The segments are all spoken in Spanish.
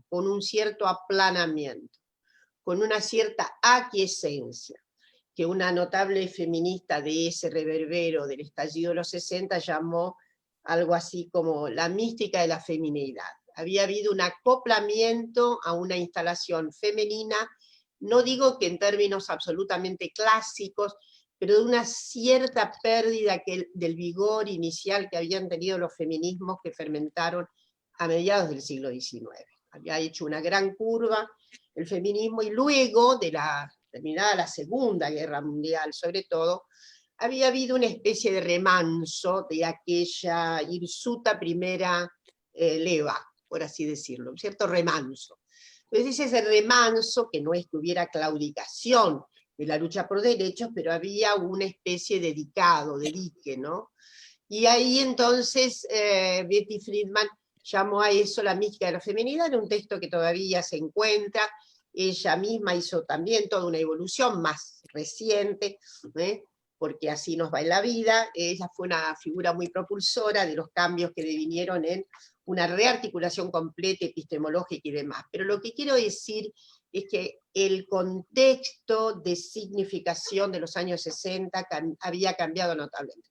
con un cierto aplanamiento, con una cierta aquiescencia, que una notable feminista de ese reverbero del estallido de los 60 llamó algo así como la mística de la feminidad. Había habido un acoplamiento a una instalación femenina, no digo que en términos absolutamente clásicos, pero de una cierta pérdida del vigor inicial que habían tenido los feminismos que fermentaron a mediados del siglo XIX. Había hecho una gran curva el feminismo, y luego de terminada la Segunda Guerra Mundial, sobre todo, había habido una especie de remanso de aquella hirsuta primera leva, por así decirlo, un cierto remanso. Entonces ese remanso, que no es que hubiera claudicación de la lucha por derechos, pero había una especie de dicado, de dique, ¿no? Y ahí entonces Betty Friedman llamó a eso la mística de la feminidad, en un texto que todavía se encuentra. Ella misma hizo también toda una evolución más reciente, porque así nos va en la vida. Ella fue una figura muy propulsora de los cambios que devinieron en una rearticulación completa, epistemológica y demás. Pero lo que quiero decir es que el contexto de significación de los años 60 había cambiado notablemente.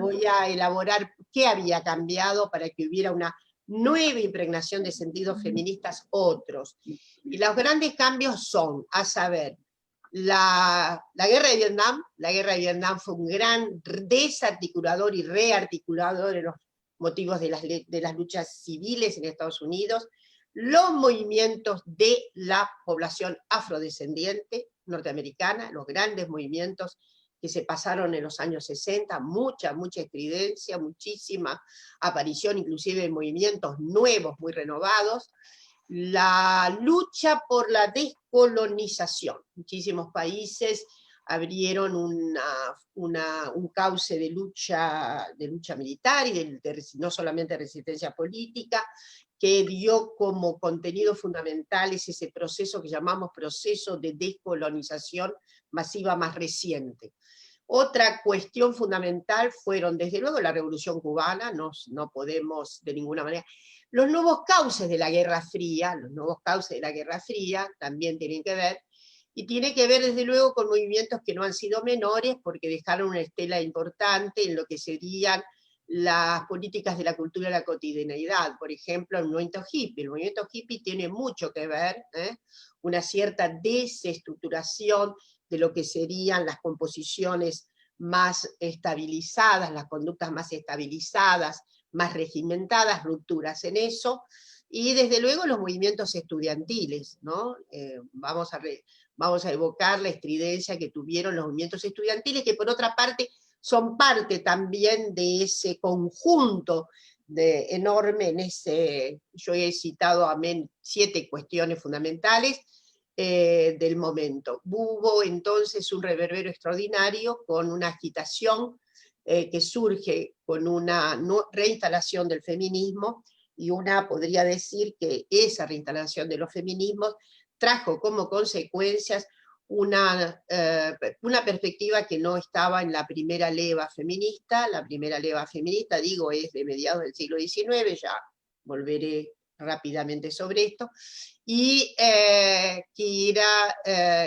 Voy a elaborar qué había cambiado para que hubiera una nueva impregnación de sentidos feministas otros. Y los grandes cambios son, a saber, la guerra de Vietnam fue un gran desarticulador y rearticulador en los motivos de las luchas civiles en Estados Unidos, los movimientos de la población afrodescendiente norteamericana, los grandes movimientos que se pasaron en los años 60, mucha estridencia, muchísima aparición, inclusive de movimientos nuevos, muy renovados, la lucha por la descolonización. Muchísimos países abrieron un cauce de lucha militar y no solamente de resistencia política, que dio como contenido fundamental ese proceso que llamamos proceso de descolonización masiva más reciente. Otra cuestión fundamental fueron, desde luego, la Revolución Cubana, no podemos de ninguna manera. Los nuevos cauces de la Guerra Fría, también tienen que ver, y tiene que ver desde luego con movimientos que no han sido menores, porque dejaron una estela importante en lo que serían las políticas de la cultura de la cotidianeidad. Por ejemplo, el movimiento hippie. El movimiento hippie tiene mucho que ver, una cierta desestructuración de lo que serían las composiciones más estabilizadas, las conductas más estabilizadas, más regimentadas, rupturas en eso, y desde luego los movimientos estudiantiles, ¿no? Vamos a evocar la estridencia que tuvieron los movimientos estudiantiles, que por otra parte son parte también de ese conjunto enorme, yo he citado 7 cuestiones fundamentales del momento. Hubo entonces un reverbero extraordinario con una agitación que surge con una reinstalación del feminismo, y podría decir que esa reinstalación de los feminismos trajo como consecuencias una perspectiva que no estaba en la primera leva feminista. La primera leva feminista, digo, es de mediados del siglo XIX, ya volveré rápidamente sobre esto, y que era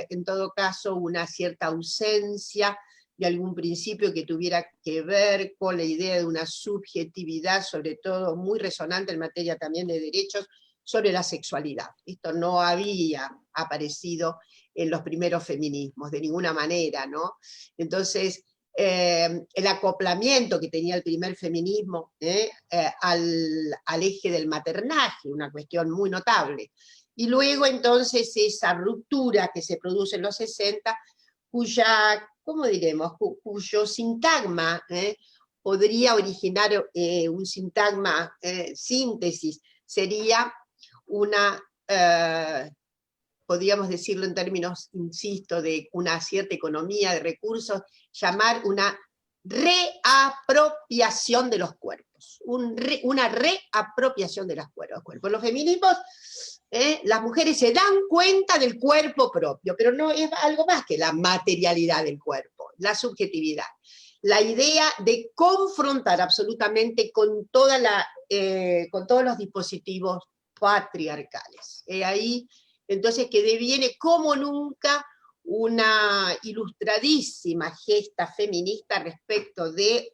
en todo caso una cierta ausencia de algún principio que tuviera que ver con la idea de una subjetividad, sobre todo muy resonante en materia también de derechos, sobre la sexualidad. Esto no había aparecido en los primeros feminismos, de ninguna manera, ¿no? Entonces, el acoplamiento que tenía el primer feminismo al eje del maternaje, una cuestión muy notable. Y luego entonces esa ruptura que se produce en los 60, ¿cómo diremos? Cuyo sintagma podría originar un sintagma síntesis, sería una, podríamos decirlo en términos, insisto, de una cierta economía de recursos, llamar una reapropiación de los cuerpos, una reapropiación de los cuerpos. Los feminismos, las mujeres se dan cuenta del cuerpo propio, pero no es algo más que la materialidad del cuerpo, la subjetividad. La idea de confrontar absolutamente con todos los dispositivos patriarcales. Ahí, entonces, que deviene como nunca una ilustradísima gesta feminista respecto de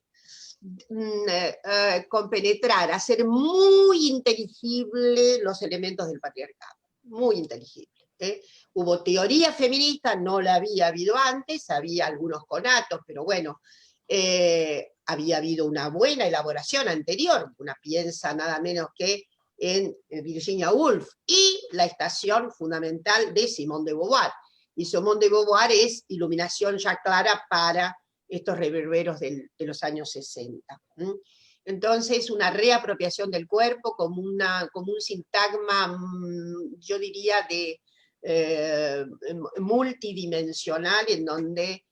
compenetrar, hacer muy inteligible los elementos del patriarcado, muy inteligible. Hubo teoría feminista, no la había habido antes, había algunos conatos, pero bueno, había habido una buena elaboración anterior, una piensa nada menos que en Virginia Woolf, y la estación fundamental de Simone de Beauvoir. Y Simone de Beauvoir es iluminación ya clara para estos reverberos de los años 60. Entonces, una reapropiación del cuerpo como un sintagma, yo diría, de multidimensional, en donde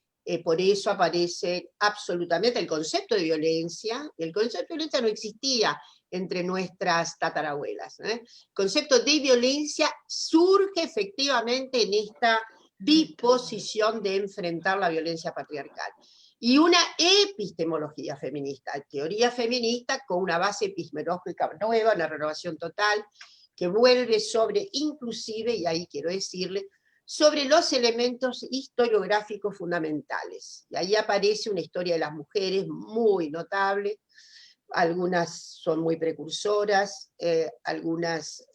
por eso aparece absolutamente el concepto de violencia. El concepto de violencia no existía entre nuestras tatarabuelas. El concepto de violencia surge efectivamente en esta disposición de enfrentar la violencia patriarcal. Y una epistemología feminista, teoría feminista con una base epistemológica nueva, una renovación total, que vuelve sobre, inclusive, y ahí quiero decirle, sobre los elementos historiográficos fundamentales. Y ahí aparece una historia de las mujeres muy notable, algunas son muy precursoras, algunas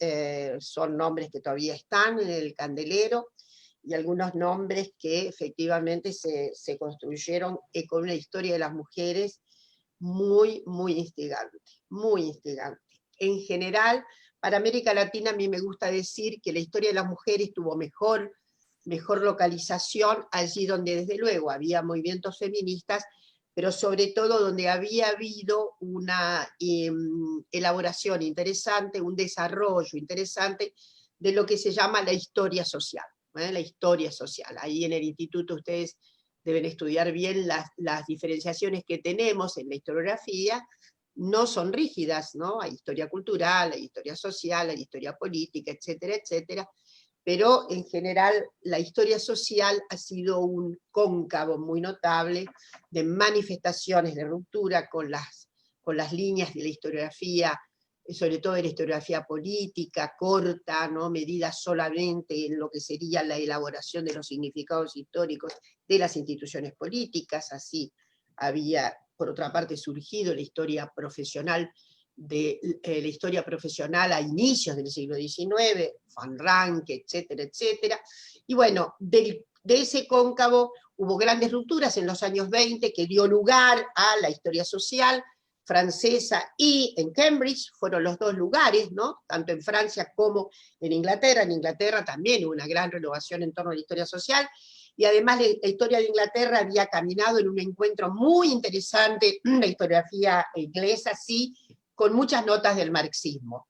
son nombres que todavía están en el candelero, y algunos nombres que efectivamente se construyeron con una historia de las mujeres muy, muy instigante, muy instigante. En general, para América Latina a mí me gusta decir que la historia de las mujeres tuvo mejor localización allí donde desde luego había movimientos feministas, pero sobre todo donde había habido una elaboración interesante, un desarrollo interesante de lo que se llama la historia social. La historia social. Ahí en el instituto ustedes deben estudiar bien las diferenciaciones que tenemos en la historiografía, no son rígidas, ¿no? Hay historia cultural, hay historia social, hay historia política, etcétera, etcétera, pero en general la historia social ha sido un cóncavo muy notable de manifestaciones de ruptura con las líneas de la historiografía, sobre todo en la historiografía política, corta, ¿no? Medida solamente en lo que sería la elaboración de los significados históricos de las instituciones políticas. Así había, por otra parte, surgido la historia profesional a inicios del siglo XIX, Van Ranke, etcétera, etcétera. Y bueno, de ese cóncavo hubo grandes rupturas en los años 20 que dio lugar a la historia social francesa, y en Cambridge fueron los dos lugares, ¿no? Tanto en Francia como en Inglaterra. En Inglaterra también hubo una gran renovación en torno a la historia social, y además la historia de Inglaterra había caminado en un encuentro muy interesante, la historiografía inglesa, sí, con muchas notas del marxismo.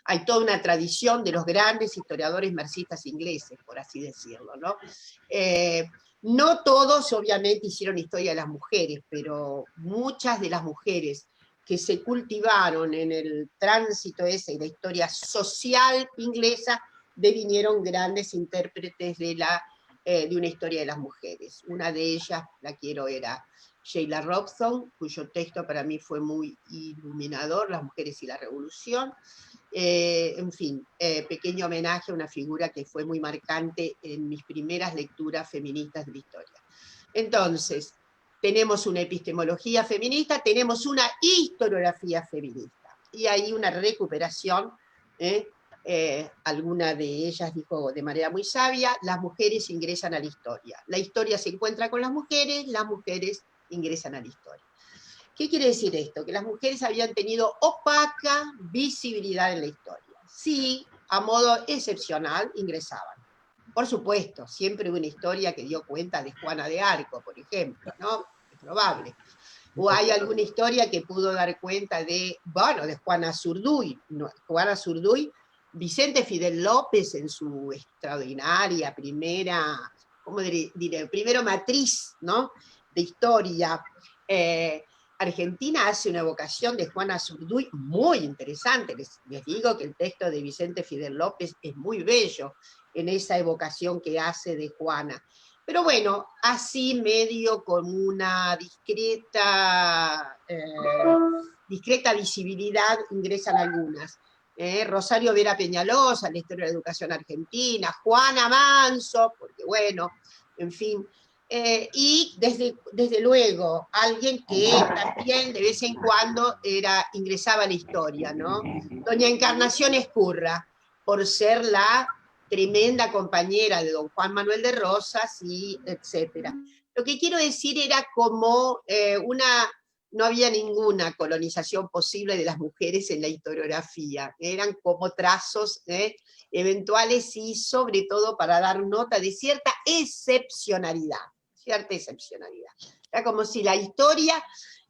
Hay toda una tradición de los grandes historiadores marxistas ingleses, por así decirlo, ¿no? No todos, obviamente, hicieron historia de las mujeres, pero muchas de las mujeres que se cultivaron en el tránsito ese, y la historia social inglesa, devinieron grandes intérpretes de una historia de las mujeres. Una de ellas, era Sheila Robson, cuyo texto para mí fue muy iluminador, Las mujeres y la revolución. En fin, pequeño homenaje a una figura que fue muy marcante en mis primeras lecturas feministas de la historia. Entonces, tenemos una epistemología feminista, tenemos una historiografía feminista, y hay una recuperación, alguna de ellas dijo de manera muy sabia, las mujeres ingresan a la historia se encuentra con las mujeres ingresan a la historia. ¿Qué quiere decir esto? Que las mujeres habían tenido opaca visibilidad en la historia. Sí, a modo excepcional ingresaban. Por supuesto, siempre hubo una historia que dio cuenta de Juana de Arco, por ejemplo, ¿no? Es probable. O hay alguna historia que pudo dar cuenta de Juana Zurduy. Juana Zurduy, Vicente Fidel López en su extraordinaria primera, ¿cómo diré? Primero matriz, ¿no? De historia. Argentina hace una evocación de Juana Zurduy muy interesante. Les digo que el texto de Vicente Fidel López es muy bello en esa evocación que hace de Juana. Pero bueno, así medio con una discreta visibilidad ingresan algunas. Rosario Vera Peñalosa, la historia de la educación argentina, Juana Manso, porque bueno, en fin, y desde luego alguien que también de vez en cuando ingresaba a la historia, ¿no? Doña Encarnación Escurra, por ser la tremenda compañera de don Juan Manuel de Rosas, y etcétera. Lo que quiero decir era como no había ninguna colonización posible de las mujeres en la historiografía, eran como trazos eventuales y sobre todo para dar nota de cierta excepcionalidad. Era como si la historia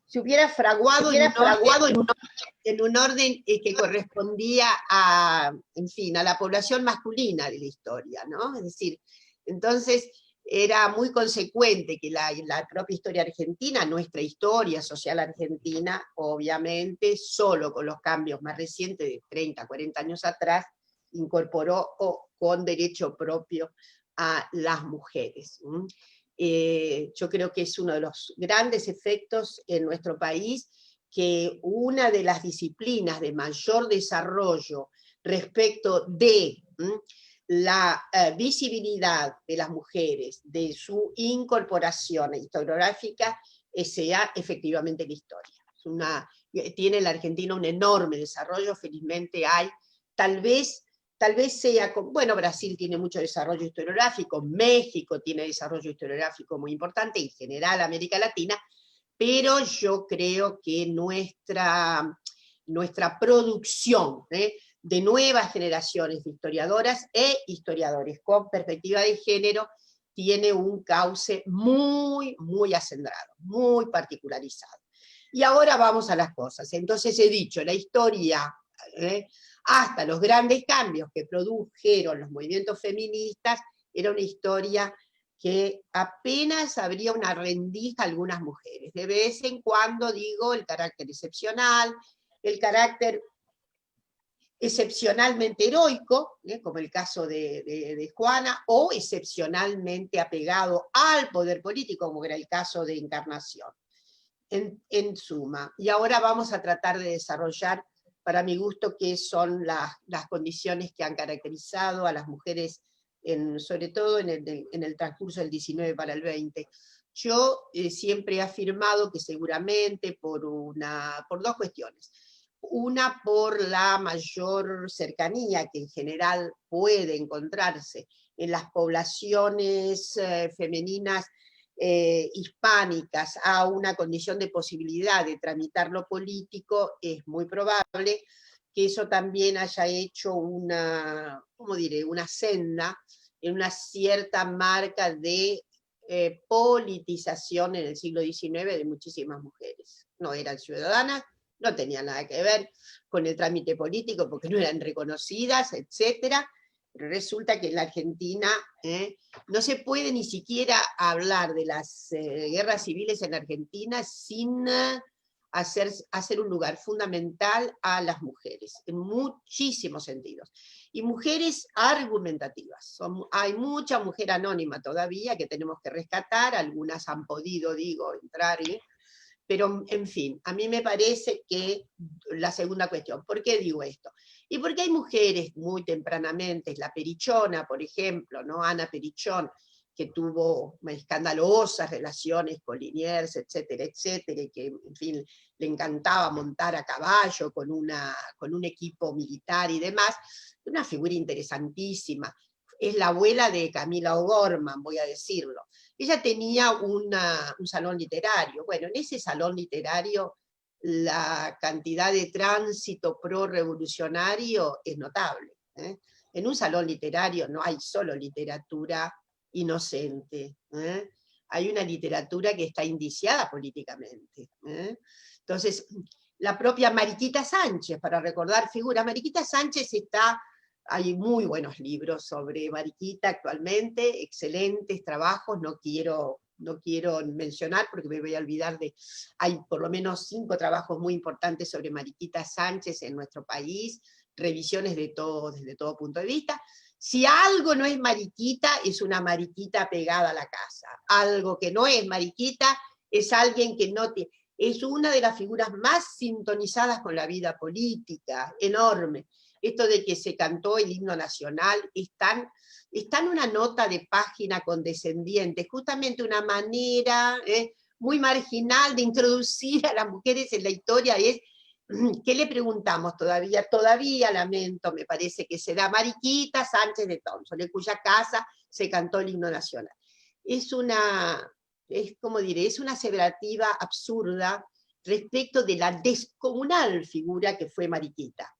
se hubiera fraguado en un orden que correspondía a, en fin, a la población masculina de la historia, ¿no? Es decir, entonces era muy consecuente que la propia historia argentina, nuestra historia social argentina, obviamente, solo con los cambios más recientes de 30, 40 años atrás, incorporó con derecho propio a las mujeres. Yo creo que es uno de los grandes efectos en nuestro país, que una de las disciplinas de mayor desarrollo respecto de la visibilidad de las mujeres, de su incorporación historiográfica, sea efectivamente la historia. Tiene la Argentina un enorme desarrollo, felizmente hay, tal vez sea, bueno, Brasil tiene mucho desarrollo historiográfico, México tiene desarrollo historiográfico muy importante, en general América Latina, pero yo creo que nuestra producción de nuevas generaciones de historiadoras e historiadores con perspectiva de género tiene un cauce muy, muy acendrado, muy particularizado. Y ahora vamos a las cosas. Entonces he dicho, la historia, hasta los grandes cambios que produjeron los movimientos feministas, era una historia que apenas habría una rendija a algunas mujeres. De vez en cuando, digo, el carácter excepcional, el carácter excepcionalmente heroico, como el caso de Juana, o excepcionalmente apegado al poder político, como era el caso de Encarnación, en suma. Y ahora vamos a tratar de desarrollar, para mi gusto, qué son las condiciones que han caracterizado a las mujeres, sobre todo en el transcurso del 19 para el 20. Yo siempre he afirmado que seguramente por dos cuestiones. Una, por la mayor cercanía que en general puede encontrarse en las poblaciones femeninas hispánicas a una condición de posibilidad de tramitar lo político, es muy probable que eso también haya hecho una senda en una cierta marca de politización en el siglo XIX de muchísimas mujeres. No eran ciudadanas, no tenía nada que ver con el trámite político porque no eran reconocidas, etcétera. Pero resulta que en la Argentina no se puede ni siquiera hablar de las guerras civiles en Argentina sin hacer un lugar fundamental a las mujeres, en muchísimos sentidos. Y mujeres argumentativas. Hay mucha mujer anónima todavía que tenemos que rescatar, algunas han podido, entrar pero, en fin, a mí me parece que la segunda cuestión, ¿por qué digo esto? Y porque hay mujeres muy tempranamente, la Perichona, por ejemplo, ¿no? Ana Perichón, que tuvo escandalosas relaciones con Liniers, etcétera, etcétera, y que, en fin, le encantaba montar a caballo con un equipo militar y demás, una figura interesantísima. Es la abuela de Camila O'Gorman, voy a decirlo. Ella tenía un salón literario. Bueno, en ese salón literario la cantidad de tránsito pro-revolucionario es notable. En un salón literario no hay solo literatura inocente. Hay una literatura que está indiciada políticamente. Entonces, la propia Mariquita Sánchez, para recordar figuras, Mariquita Sánchez hay muy buenos libros sobre Mariquita actualmente, excelentes trabajos, no quiero mencionar porque me voy a olvidar hay por lo menos 5 trabajos muy importantes sobre Mariquita Sánchez en nuestro país, revisiones desde todo punto de vista. Si algo no es Mariquita, es una Mariquita pegada a la casa. Algo que no es Mariquita es alguien que no tiene... Es una de las figuras más sintonizadas con la vida política, enorme. esto de que se cantó el himno nacional, está en una nota de página condescendiente, justamente una manera muy marginal de introducir a las mujeres en la historia. Es, ¿qué le preguntamos todavía? Todavía lamento, me parece que será Mariquita Sánchez de Thompson, en cuya casa se cantó el himno nacional. Como diré, es una aseverativa absurda respecto de la descomunal figura que fue Mariquita.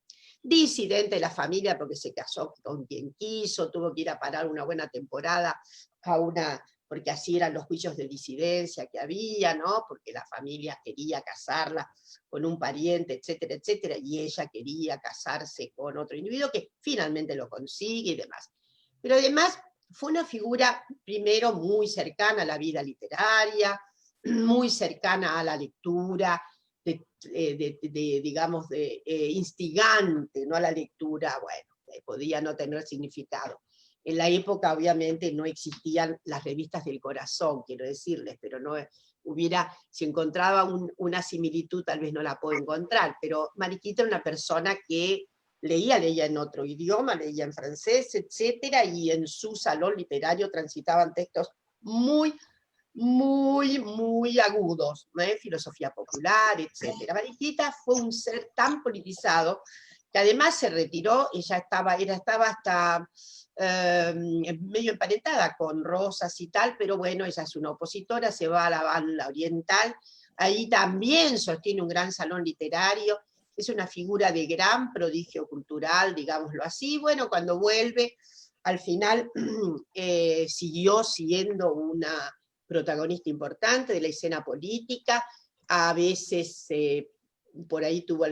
Disidente de la familia porque se casó con quien quiso, tuvo que ir a parar una buena temporada porque así eran los juicios de disidencia que había, ¿no? Porque la familia quería casarla con un pariente, etcétera, etcétera, y ella quería casarse con otro individuo que finalmente lo consigue y demás. Pero además fue una figura, primero, muy cercana a la vida literaria, muy cercana a la lectura, digamos, instigante, ¿no? A la lectura, bueno, podía no tener significado. En la época, obviamente, no existían las revistas del corazón, quiero decirles, pero no si encontraba una similitud, tal vez no la puedo encontrar, pero Mariquita era una persona que leía en otro idioma, leía en francés, etcétera, y en su salón literario transitaban textos muy, muy, muy agudos, filosofía popular, etcétera. Mariquita fue un ser tan politizado que además se retiró, ella estaba hasta medio emparentada con Rosas y tal, pero bueno, ella es una opositora, se va a la banda oriental, ahí también sostiene un gran salón literario, es una figura de gran prodigio cultural, digámoslo así. Bueno, cuando vuelve, al final siguió siendo una protagonista importante de la escena política, a veces por ahí tuvo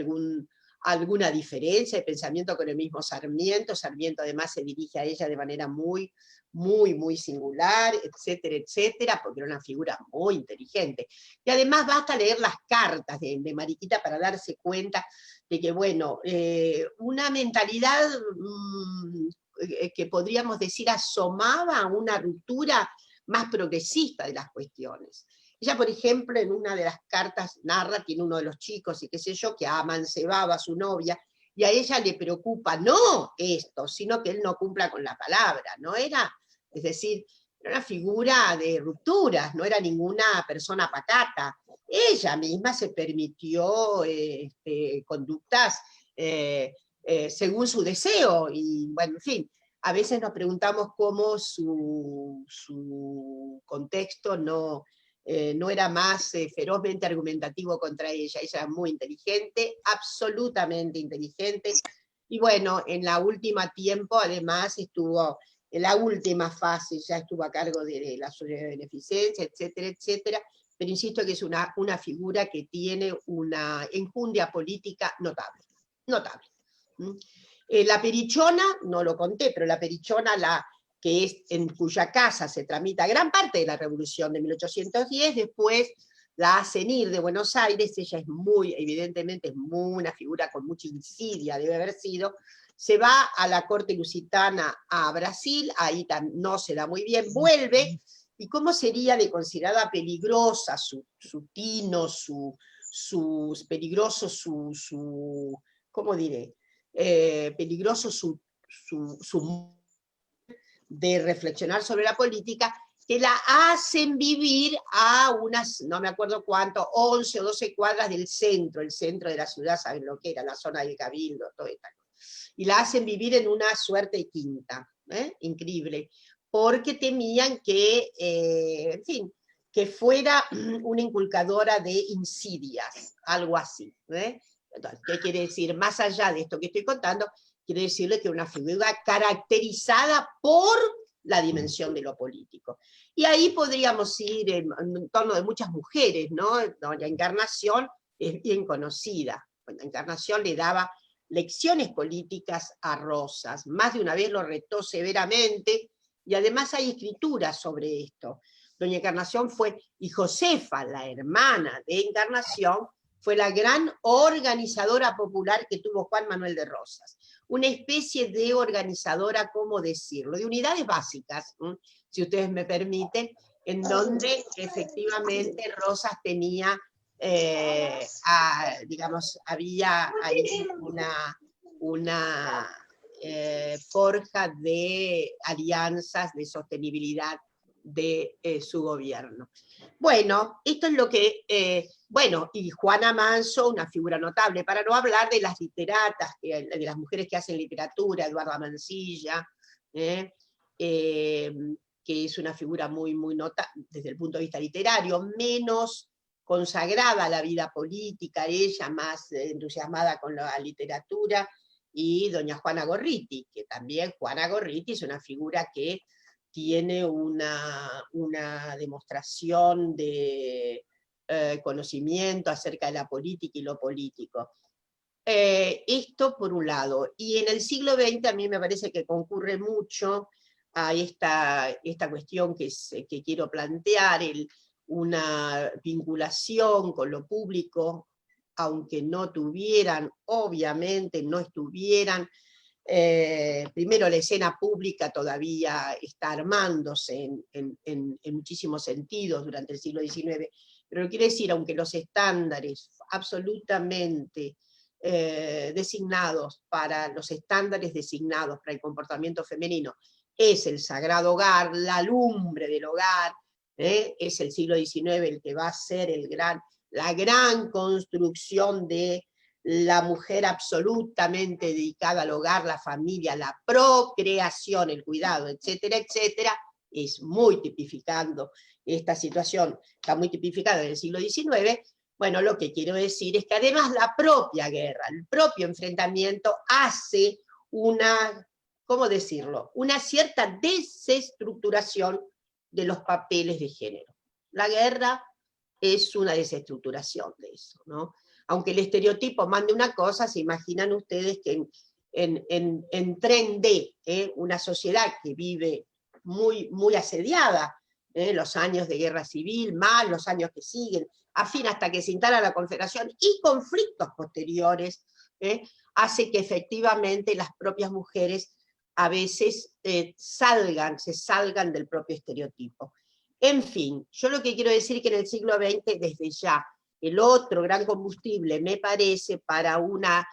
alguna diferencia de pensamiento con el mismo Sarmiento. Sarmiento además se dirige a ella de manera muy, muy, muy singular, etcétera, etcétera, porque era una figura muy inteligente. Y además basta leer las cartas de Mariquita para darse cuenta de que, bueno, una mentalidad que podríamos decir asomaba a una ruptura más progresista de las cuestiones. Ella, por ejemplo, en una de las cartas narra, tiene uno de los chicos y qué sé yo, que ha amancebado a su novia, y a ella le preocupa no esto, sino que él no cumpla con la palabra, ¿no? Es decir, era una figura de rupturas, no era ninguna persona pacata. Ella misma se permitió conductas según su deseo, y bueno, en fin, a veces nos preguntamos cómo su contexto no era más ferozmente argumentativo contra ella. Ella era muy inteligente, absolutamente inteligente, y bueno, en la última tiempo además estuvo, en la última fase ya estuvo a cargo de la sociedad de beneficencia, etcétera, etcétera, pero insisto que es una figura que tiene una enjundia política notable, notable. La Perichona, no lo conté, pero la Perichona, que es en cuya casa se tramita gran parte de la Revolución de 1810, después la hacen ir de Buenos Aires, ella es evidentemente es una figura con mucha insidia, debe haber sido, se va a la corte lusitana a Brasil, ahí no se da muy bien, vuelve, y cómo sería de considerada peligrosa su tino, peligroso ¿cómo diré? Peligroso su de reflexionar sobre la política, que la hacen vivir a unas, no me acuerdo cuánto, 11 o 12 cuadras del centro, el centro de la ciudad, saben lo que era, la zona del Cabildo, todo esto. Y la hacen vivir en una suerte de quinta, increíble, porque temían que, en fin, que fuera una inculcadora de insidias, algo así. Entonces, ¿qué quiere decir? Más allá de esto que estoy contando, quiere decirle que una figura caracterizada por la dimensión de lo político. Y ahí podríamos ir en torno de muchas mujeres, ¿no? Doña Encarnación es bien conocida. Doña Encarnación le daba lecciones políticas a Rosas, más de una vez lo retó severamente, y además hay escrituras sobre esto. Doña Encarnación y Josefa, la hermana de Encarnación, fue la gran organizadora popular que tuvo Juan Manuel de Rosas. Una especie de organizadora, ¿cómo decirlo?, de unidades básicas, si ustedes me permiten, en donde efectivamente Rosas tenía, digamos, había ahí una forja de alianzas de sostenibilidad de su gobierno. Bueno, esto es lo que, bueno, y Juana Manso, una figura notable, para no hablar de las literatas, de las mujeres que hacen literatura, Eduarda Mansilla, que es una figura muy, muy notable desde el punto de vista literario, menos consagrada a la vida política, ella más entusiasmada con la literatura, y doña Juana Gorriti, que también Juana Gorriti es una figura que tiene una demostración de conocimiento acerca de la política y lo político. Esto por un lado. Y en el siglo XX a mí me parece que concurre mucho a esta cuestión que quiero plantear, una vinculación con lo público, aunque no tuvieran, obviamente no estuvieran. Primero, la escena pública todavía está armándose en muchísimos sentidos durante el siglo XIX, pero quiere decir, aunque los estándares absolutamente designados para el comportamiento femenino es el sagrado hogar, la lumbre del hogar, es el siglo XIX el que va a ser la gran construcción de la mujer absolutamente dedicada al hogar, la familia, la procreación, el cuidado, etcétera, etcétera, es muy tipificando esta situación, está muy tipificada en el siglo XIX. Bueno, lo que quiero decir es que además la propia guerra, el propio enfrentamiento hace ¿cómo decirlo? Una cierta desestructuración de los papeles de género. La guerra es una desestructuración de eso, ¿no? Aunque el estereotipo mande una cosa, se imaginan ustedes que en tren D, una sociedad que vive muy, muy asediada, los años de guerra civil, más los años que siguen, a fin hasta que se instala la Confederación, y conflictos posteriores, hace que efectivamente las propias mujeres a veces se salgan del propio estereotipo. En fin, yo lo que quiero decir es que en el siglo XX, desde ya, el otro gran combustible, me parece, para una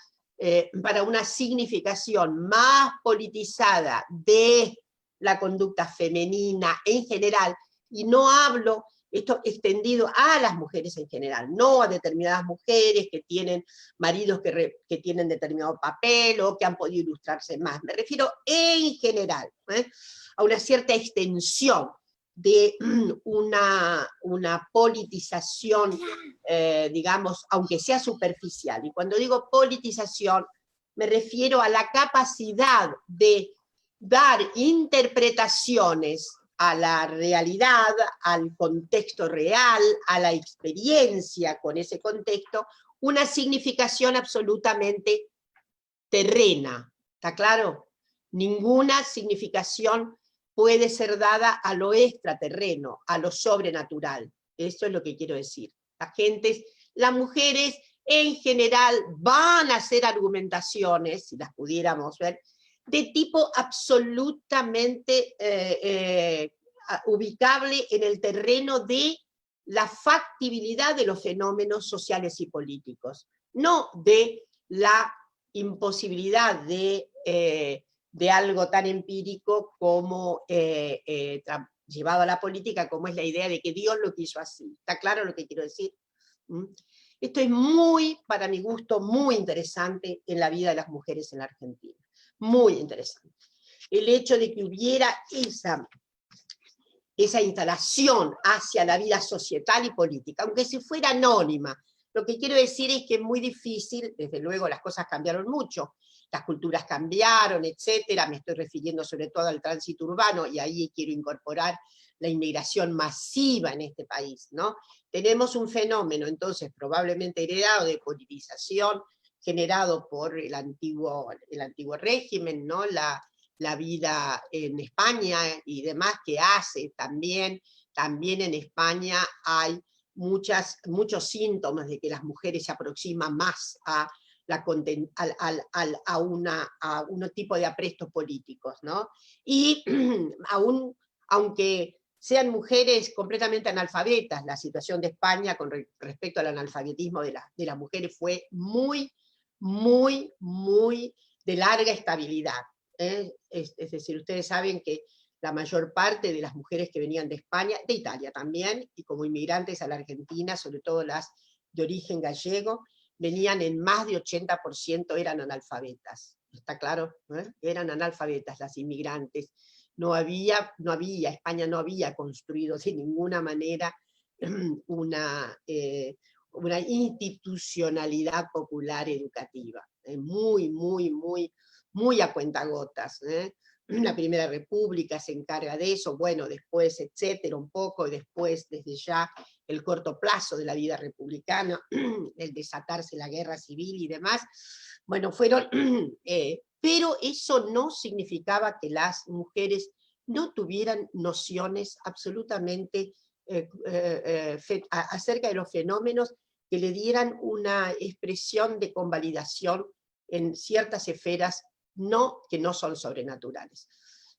significación más politizada de la conducta femenina en general, y no hablo esto extendido a las mujeres en general, no a determinadas mujeres que tienen maridos que tienen determinado papel o que han podido ilustrarse más, me refiero en general, a una cierta extensión de una politización, digamos, aunque sea superficial. Y cuando digo politización, me refiero a la capacidad de dar interpretaciones a la realidad, al contexto real, a la experiencia con ese contexto, una significación absolutamente terrena. ¿Está claro? Ninguna significación puede ser dada a lo extraterreno, a lo sobrenatural. Eso es lo que quiero decir. Las mujeres en general van a hacer argumentaciones, si las pudiéramos ver, de tipo absolutamente ubicable en el terreno de la factibilidad de los fenómenos sociales y políticos, no de la imposibilidad de algo tan empírico como llevado a la política, como es la idea de que Dios lo quiso así. ¿Está claro lo que quiero decir? Esto es muy, para mi gusto, muy interesante en la vida de las mujeres en la Argentina. Muy interesante. El hecho de que hubiera esa instalación hacia la vida societal y política, aunque si fuera anónima. Lo que quiero decir es que es muy difícil, desde luego las cosas cambiaron mucho, las culturas cambiaron, etcétera, me estoy refiriendo sobre todo al tránsito urbano, y ahí quiero incorporar la inmigración masiva en este país, ¿no? Tenemos un fenómeno, entonces, probablemente heredado de politización, generado por el antiguo régimen, ¿no? La vida en España y demás que hace también en España hay muchos síntomas de que las mujeres se aproximan más a un tipo de aprestos políticos, ¿no? Y aunque sean mujeres completamente analfabetas, la situación de España con respecto al analfabetismo de las mujeres fue muy, muy, muy de larga estabilidad. Es decir, ustedes saben que la mayor parte de las mujeres que venían de España, de Italia también, y como inmigrantes a la Argentina, sobre todo las de origen gallego, venían en más de 80% eran analfabetas. ¿Está claro? Eran analfabetas las inmigrantes. España no había construido de ninguna manera una institucionalidad popular educativa. Muy, muy, muy, muy a cuentagotas. La Primera República se encarga de eso, bueno, después, etcétera, un poco, después, desde ya, el corto plazo de la vida republicana, el desatarse la guerra civil y demás, bueno, fueron, pero eso no significaba que las mujeres no tuvieran nociones absolutamente acerca de los fenómenos que le dieran una expresión de convalidación en ciertas esferas que no son sobrenaturales.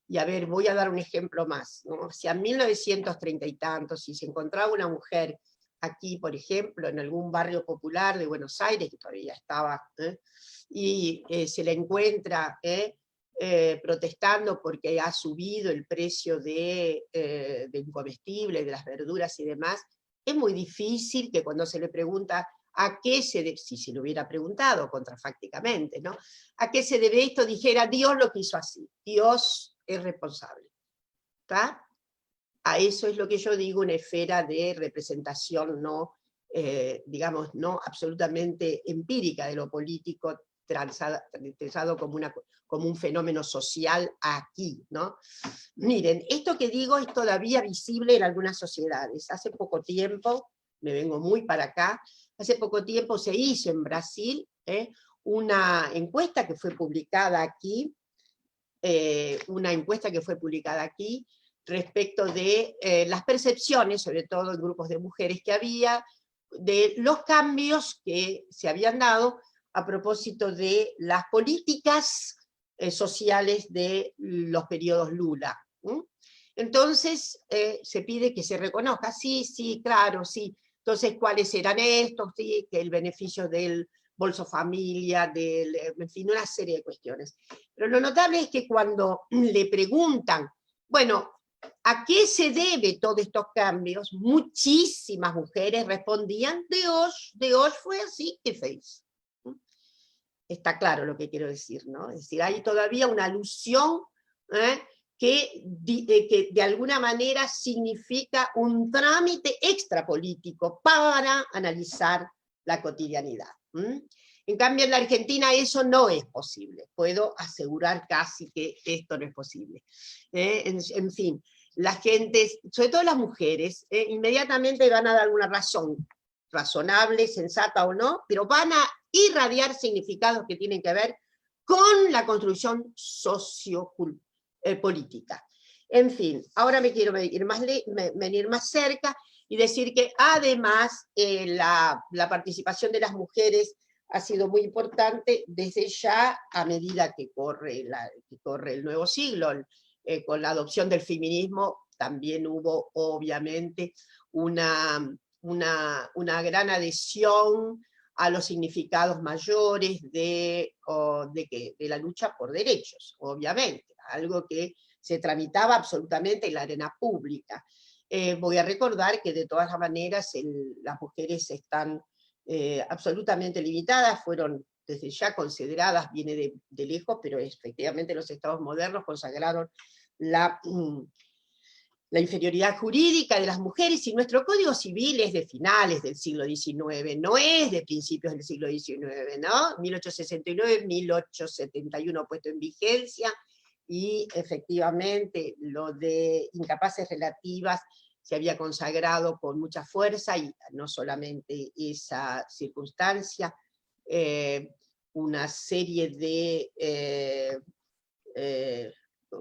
Y a ver, voy a dar un ejemplo más, ¿no? Si en 1930 y tantos, si se encontraba una mujer aquí, por ejemplo, en algún barrio popular de Buenos Aires, que todavía estaba, y se la encuentra protestando porque ha subido el precio de comestibles, de las verduras y demás, es muy difícil que cuando se le pregunta a qué se debe, si se lo hubiera preguntado contrafácticamente, ¿no? ¿A qué se debe esto? Dijera, Dios lo quiso así, Dios es responsable. ¿Está? A eso es lo que yo digo, una esfera de representación no, digamos, no absolutamente empírica de lo político, transado como un fenómeno social aquí, ¿no? Miren, esto que digo es todavía visible en algunas sociedades. Hace poco tiempo, me vengo muy para acá, hace poco tiempo se hizo en Brasil una encuesta que fue publicada aquí, respecto de las percepciones, sobre todo en grupos de mujeres que había, de los cambios que se habían dado a propósito de las políticas sociales de los periodos Lula. Entonces se pide que se reconozca, sí, claro, sí. Entonces, ¿cuáles eran estos? Sí, que el beneficio del Bolso Familia, en fin, una serie de cuestiones. Pero lo notable es que cuando le preguntan, bueno, ¿a qué se debe todos estos cambios? Muchísimas mujeres respondían, Dios fue así que fez. Está claro lo que quiero decir, ¿no? Es decir, hay todavía una alusión que de alguna manera significa un trámite extrapolítico para analizar la cotidianidad. En cambio, en la Argentina eso no es posible. Puedo asegurar casi que esto no es posible. En fin, la gente, sobre todo las mujeres, inmediatamente van a dar una razón, razonable, sensata o no, pero van a irradiar significados que tienen que ver con la construcción sociopolítica. En fin, ahora me quiero venir más cerca y decir que además la participación de las mujeres ha sido muy importante desde ya a medida que corre el nuevo siglo. Con la adopción del feminismo también hubo obviamente una gran adhesión a los significados mayores de la lucha por derechos, obviamente, algo que se tramitaba absolutamente en la arena pública. Voy a recordar que de todas las maneras las mujeres están absolutamente limitadas, fueron desde ya consideradas, viene de lejos, pero efectivamente los estados modernos consagraron la inferioridad jurídica de las mujeres, y nuestro Código Civil es de finales del siglo XIX, no es de principios del siglo XIX, ¿no? 1869, 1871 puesto en vigencia, y efectivamente lo de incapaces relativas se había consagrado con mucha fuerza, y no solamente esa circunstancia, una serie de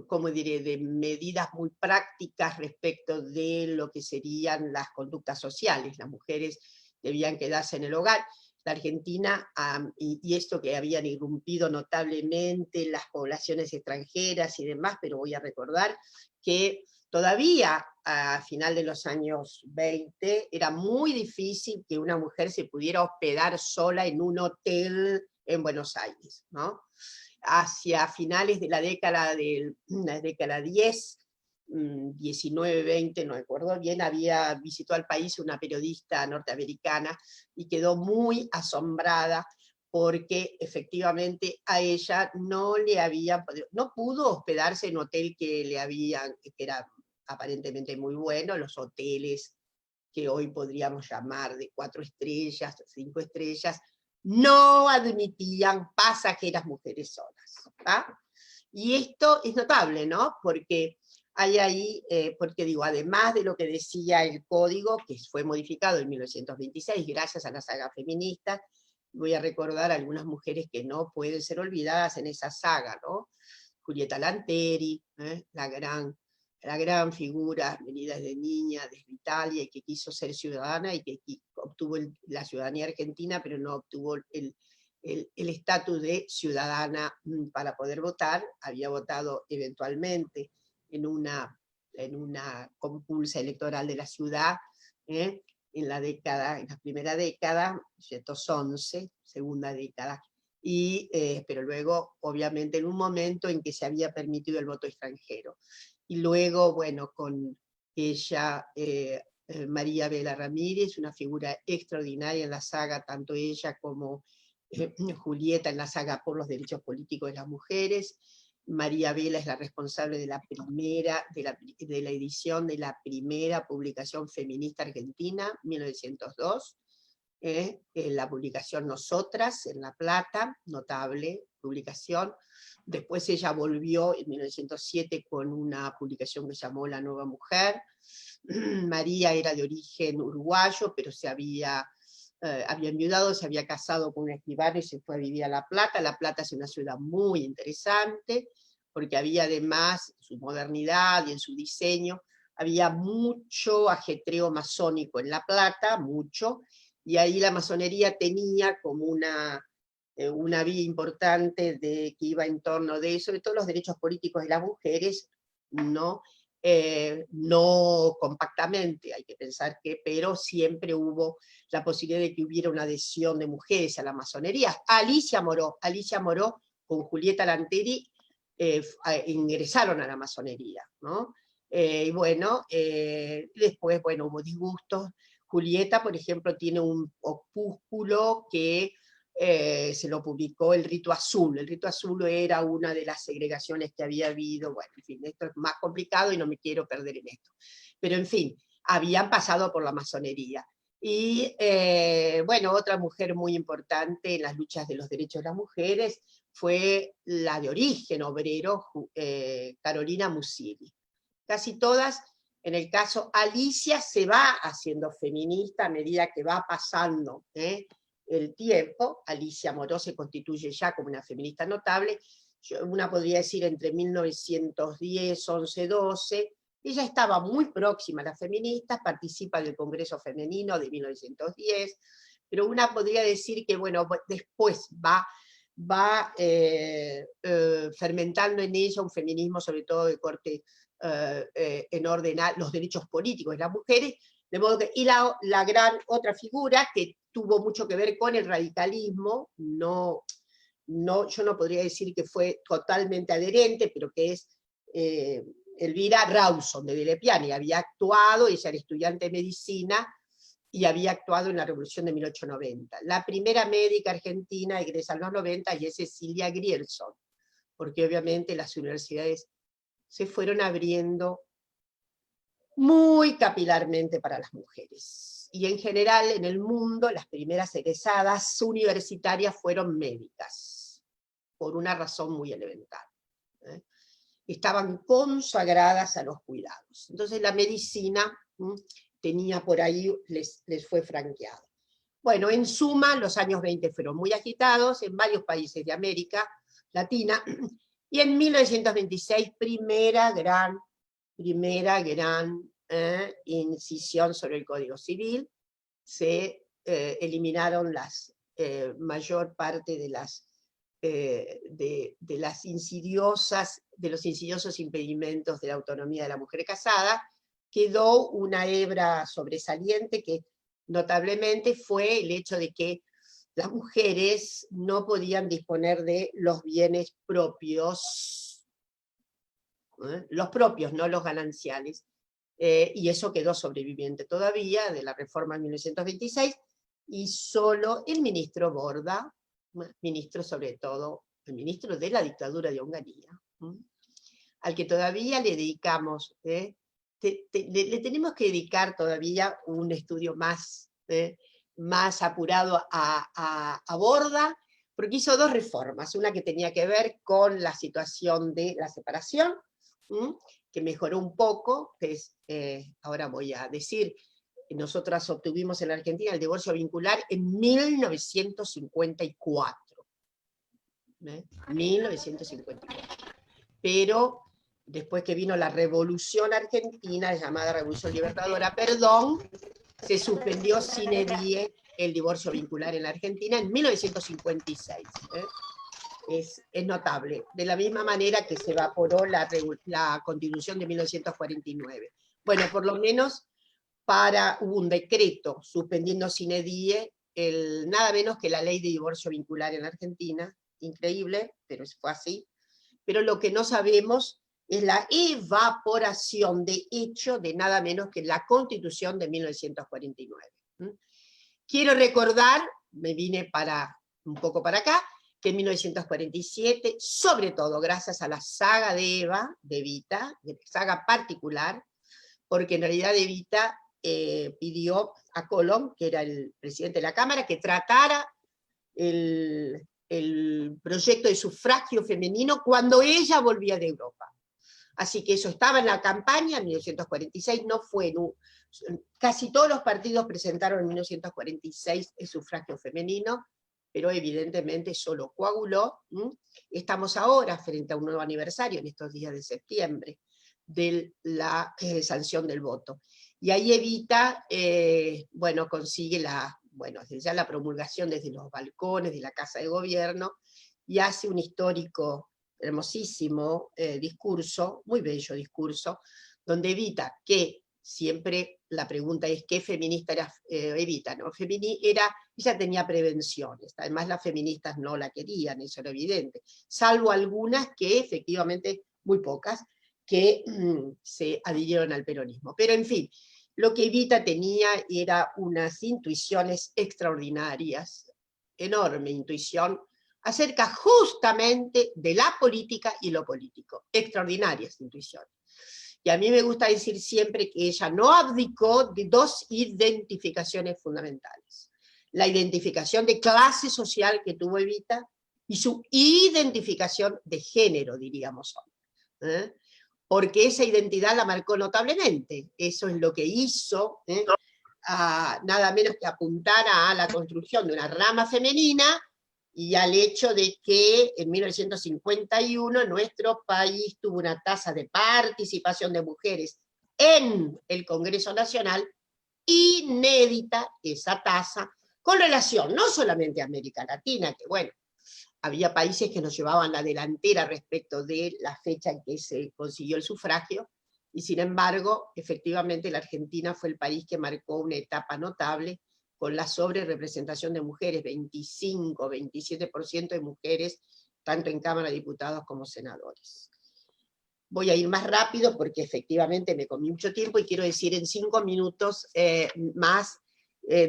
como diré, de medidas muy prácticas respecto de lo que serían las conductas sociales. Las mujeres debían quedarse en el hogar. La Argentina, y esto que habían irrumpido notablemente las poblaciones extranjeras y demás, pero voy a recordar que todavía a final de los años 20 era muy difícil que una mujer se pudiera hospedar sola en un hotel en Buenos Aires, ¿no? hacia finales de la década 10, 19, 20, no recuerdo bien, visitó al país una periodista norteamericana y quedó muy asombrada porque efectivamente a ella no pudo hospedarse en un hotel que era aparentemente muy bueno, los hoteles que hoy podríamos llamar de 4 estrellas, 5 estrellas, no admitían pasajeras mujeres solas. ¿tá? Y esto es notable, ¿no? Porque hay ahí, porque digo, además de lo que decía el código, que fue modificado en 1926 gracias a la saga feminista, voy a recordar algunas mujeres que no pueden ser olvidadas en esa saga, ¿no? Julieta Lanteri, la gran figura, venida desde niña, desde Italia, y que quiso ser ciudadana y que obtuvo la ciudadanía argentina, pero no obtuvo el estatus de ciudadana para poder votar. Había votado eventualmente en una compulsa electoral de la ciudad, en la primera década, 1911, segunda década, pero luego, obviamente, en un momento en que se había permitido el voto extranjero. Y luego, bueno, con ella, María Vela Ramírez, una figura extraordinaria en la saga, tanto ella como Julieta en la saga por los derechos políticos de las mujeres. María Vela es la responsable de la edición de la primera publicación feminista argentina, 1902, la publicación Nosotras, en La Plata, notable publicación. Después ella volvió en 1907 con una publicación que se llamó La Nueva Mujer. María era de origen uruguayo, pero había enviudado, se había casado con un escribano y se fue a vivir a La Plata. La Plata es una ciudad muy interesante, porque había además, en su modernidad y en su diseño, había mucho ajetreo masónico en La Plata, mucho, y ahí la masonería tenía como una vía importante que iba en torno de eso, de todos los derechos políticos de las mujeres, no compactamente, hay que pensar pero siempre hubo la posibilidad de que hubiera una adhesión de mujeres a la masonería. Alicia Moró con Julieta Lanteri ingresaron a la masonería, ¿no? Y bueno, después, bueno, hubo disgustos. Julieta, por ejemplo, tiene un opúsculo que se lo publicó El Rito Azul. El Rito Azul era una de las segregaciones que había habido. Bueno, en fin, esto es más complicado y no me quiero perder en esto. Pero en fin, habían pasado por la masonería. Y bueno, otra mujer muy importante en las luchas de los derechos de las mujeres fue la de origen obrero, Carolina Musilli. Casi todas, en el caso Alicia, se va haciendo feminista a medida que va pasando el tiempo. Alicia Moró se constituye ya como una feminista notable, una podría decir entre 1910, 11, 12, ella estaba muy próxima a las feministas, participa del Congreso Femenino de 1910, pero una podría decir que, bueno, después va fermentando en ella un feminismo sobre todo de corte en ordenar los derechos políticos de las mujeres, de modo que, y la gran otra figura que tuvo mucho que ver con el radicalismo, yo no podría decir que fue totalmente adherente, pero que es Elvira Rawson de Vilepiani. Había actuado, ella era estudiante de medicina, y había actuado en la Revolución de 1890. La primera médica argentina egresa en los 90 y es Cecilia Grierson, porque obviamente las universidades se fueron abriendo muy capilarmente para las mujeres. Y en general en el mundo las primeras egresadas universitarias fueron médicas, por una razón muy elemental. Estaban consagradas a los cuidados. Entonces la medicina tenía por ahí, les fue franqueado. Bueno, en suma, los años 20 fueron muy agitados en varios países de América Latina, y en 1926, primera gran incisión sobre el Código Civil, se eliminaron mayor parte de los insidiosos impedimentos de la autonomía de la mujer casada. Quedó una hebra sobresaliente que notablemente fue el hecho de que las mujeres no podían disponer de los bienes propios, los propios, no los gananciales, y eso quedó sobreviviente todavía de la reforma de 1926, y solo el ministro Borda, ministro sobre todo, el ministro de la dictadura de Hungría, al que todavía le dedicamos, le tenemos que dedicar todavía un estudio más, más apurado a Borda, porque hizo dos reformas, una que tenía que ver con la situación de la separación, que mejoró un poco, que es, ahora voy a decir, nosotras obtuvimos en la Argentina el divorcio vincular en 1954. 1954. Pero después que vino la Revolución Argentina, llamada Revolución Libertadora, perdón, se suspendió sine die el divorcio vincular en la Argentina en 1956. Es notable, de la misma manera que se evaporó la Constitución de 1949. Bueno, por lo menos hubo un decreto suspendiendo sine die nada menos que la ley de divorcio vincular en Argentina, increíble, pero fue así. Pero lo que no sabemos es la evaporación de hecho de nada menos que la Constitución de 1949. Quiero recordar, me vine un poco para acá, que en 1947, sobre todo gracias a la saga de Evita, saga particular, porque en realidad Evita pidió a Colón, que era el presidente de la Cámara, que tratara el proyecto de sufragio femenino cuando ella volvía de Europa. Así que eso estaba en la campaña en 1946, no fue, casi todos los partidos presentaron en 1946 el sufragio femenino, pero evidentemente solo coaguló. Estamos ahora frente a un nuevo aniversario, en estos días de septiembre, de la sanción del voto. Y ahí Evita, bueno, consigue ya la promulgación desde los balcones de la Casa de Gobierno, y hace un histórico, hermosísimo discurso, muy bello discurso, donde Evita, que siempre la pregunta es ¿qué feminista era Evita? ¿No? Ella tenía prevenciones, además las feministas no la querían, eso era evidente, salvo algunas que efectivamente, muy pocas, que se adhirieron al peronismo. Pero en fin, lo que Evita tenía era unas intuiciones extraordinarias, enorme intuición, acerca justamente de la política y lo político. Extraordinarias intuiciones. Y a mí me gusta decir siempre que ella no abdicó de dos identificaciones fundamentales. La identificación de clase social que tuvo Evita y su identificación de género, diríamos hoy. Porque esa identidad la marcó notablemente. Eso es lo que hizo nada menos que apuntar a la construcción de una rama femenina y al hecho de que en 1951 nuestro país tuvo una tasa de participación de mujeres en el Congreso Nacional inédita, esa tasa, con relación no solamente a América Latina, que bueno, había países que nos llevaban la delantera respecto de la fecha en que se consiguió el sufragio, y sin embargo, efectivamente la Argentina fue el país que marcó una etapa notable con la sobrerepresentación de mujeres, 25, 27% de mujeres, tanto en Cámara de Diputados como senadores. Voy a ir más rápido porque efectivamente me comí mucho tiempo y quiero decir en 5 minutos más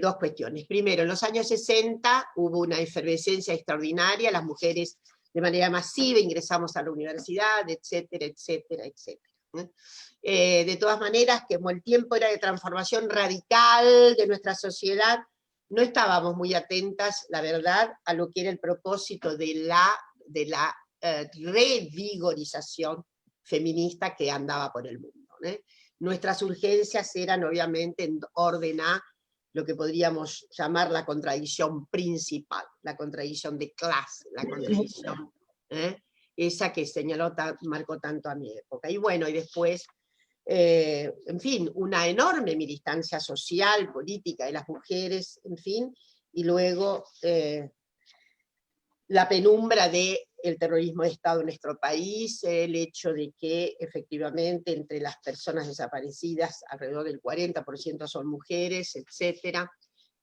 dos cuestiones. Primero, en los años 60 hubo una efervescencia extraordinaria, las mujeres de manera masiva ingresamos a la universidad, etcétera, etcétera, etcétera. De todas maneras, como el tiempo era de transformación radical de nuestra sociedad, no estábamos muy atentas, la verdad, a lo que era el propósito de la revigorización feminista que andaba por el mundo. Nuestras urgencias eran obviamente en orden a lo que podríamos llamar la contradicción principal, la contradicción de clase, la contradicción esa que marcó tanto a mi época. Y bueno, y después, en fin, una enorme militancia social, política de las mujeres, en fin, y luego la penumbra del terrorismo de Estado en nuestro país, el hecho de que efectivamente entre las personas desaparecidas alrededor del 40% son mujeres, etcétera,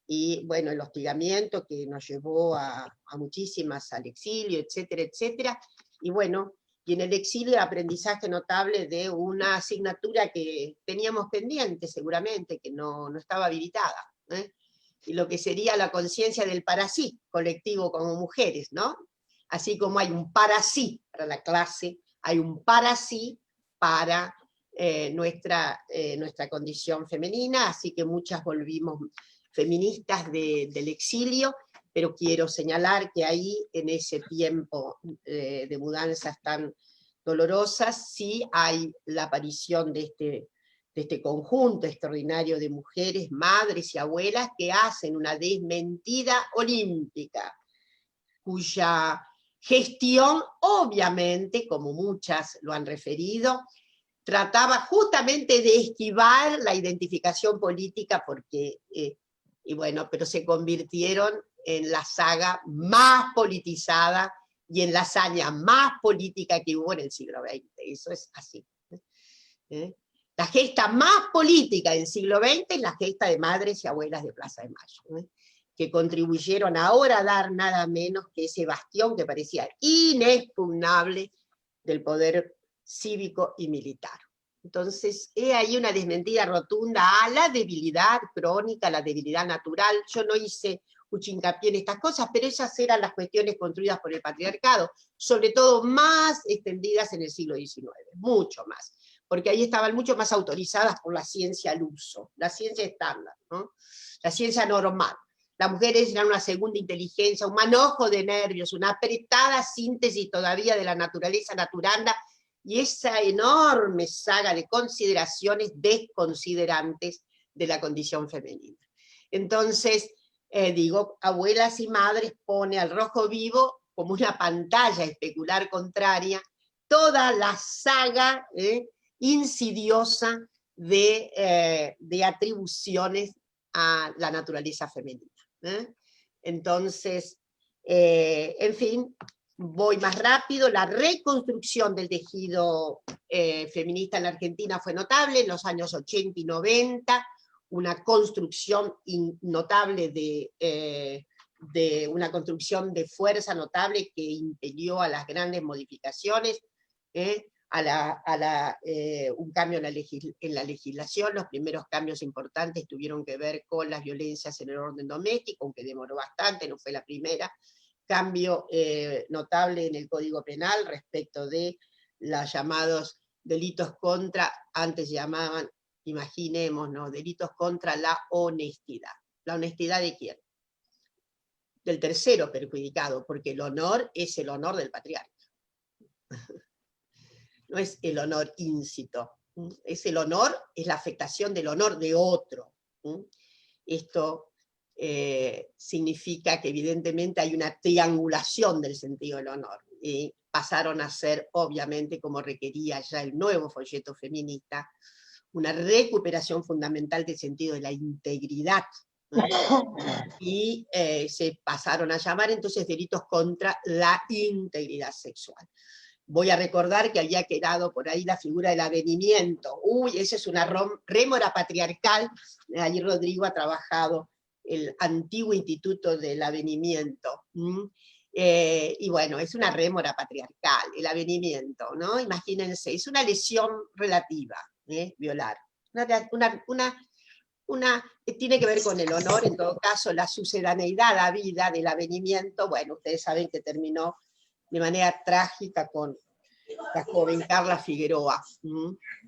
y bueno, el hostigamiento que nos llevó a muchísimas al exilio, etcétera, etcétera, y bueno, y en el exilio el aprendizaje notable de una asignatura que teníamos pendiente seguramente, que no estaba habilitada, ¿eh? Y lo que sería la conciencia del para sí colectivo como mujeres, ¿no? Así como hay un para sí para la clase, hay un para sí para nuestra condición femenina, así que muchas volvimos feministas del exilio, pero quiero señalar que ahí, en ese tiempo de mudanzas tan dolorosas, sí hay la aparición de este conjunto extraordinario de mujeres, madres y abuelas que hacen una desmentida olímpica, cuya gestión, obviamente, como muchas lo han referido, trataba justamente de esquivar la identificación política porque, y bueno, pero se convirtieron en la saga más politizada y en la hazaña más política que hubo en el siglo XX. Eso es así. La gesta más política del siglo XX es la gesta de madres y abuelas de Plaza de Mayo, que contribuyeron ahora a dar nada menos que ese bastión que parecía inexpugnable del poder cívico y militar. Entonces, he ahí una desmentida rotunda a la debilidad crónica, a la debilidad natural. Yo no hice mucho hincapié en estas cosas, pero esas eran las cuestiones construidas por el patriarcado, sobre todo más extendidas en el siglo XIX, mucho más, porque ahí estaban mucho más autorizadas por la ciencia al uso, la ciencia estándar, ¿no? La ciencia normal. Las mujeres eran una segunda inteligencia, un manojo de nervios, una apretada síntesis todavía de la naturaleza naturanda, y esa enorme saga de consideraciones desconsiderantes de la condición femenina. Entonces, digo, abuelas y madres pone al rojo vivo como una pantalla especular contraria toda la saga insidiosa de atribuciones a la naturaleza femenina. Entonces, en fin, voy más rápido. La reconstrucción del tejido feminista en la Argentina fue notable en los años 80 y 90, una construcción notable de una construcción de fuerza notable que impelió a las grandes modificaciones, un cambio en la legislación. Los primeros cambios importantes tuvieron que ver con las violencias en el orden doméstico, aunque demoró bastante, no fue la primera. Cambio notable en el Código Penal respecto de los llamados delitos contra, antes llamaban, imaginemos, ¿no?, delitos contra la honestidad. ¿La honestidad de quién? Del tercero perjudicado, porque el honor es el honor del patriarca. No es el honor íncito, es el honor, es la afectación del honor de otro. Esto significa que evidentemente hay una triangulación del sentido del honor, y pasaron a ser, obviamente, como requería ya el nuevo folleto feminista, una recuperación fundamental del sentido de la integridad, y se pasaron a llamar entonces delitos contra la integridad sexual. Voy a recordar que había quedado por ahí la figura del avenimiento. Uy, esa es una rémora patriarcal. Allí Rodrigo ha trabajado el antiguo instituto del avenimiento. Y bueno, es una rémora patriarcal, el avenimiento, ¿no? Imagínense, es una lesión relativa, violar. Tiene que ver con el honor, en todo caso, la sucedaneidad a vida del avenimiento. Bueno, ustedes saben que terminó de manera trágica con la joven Carla Figueroa,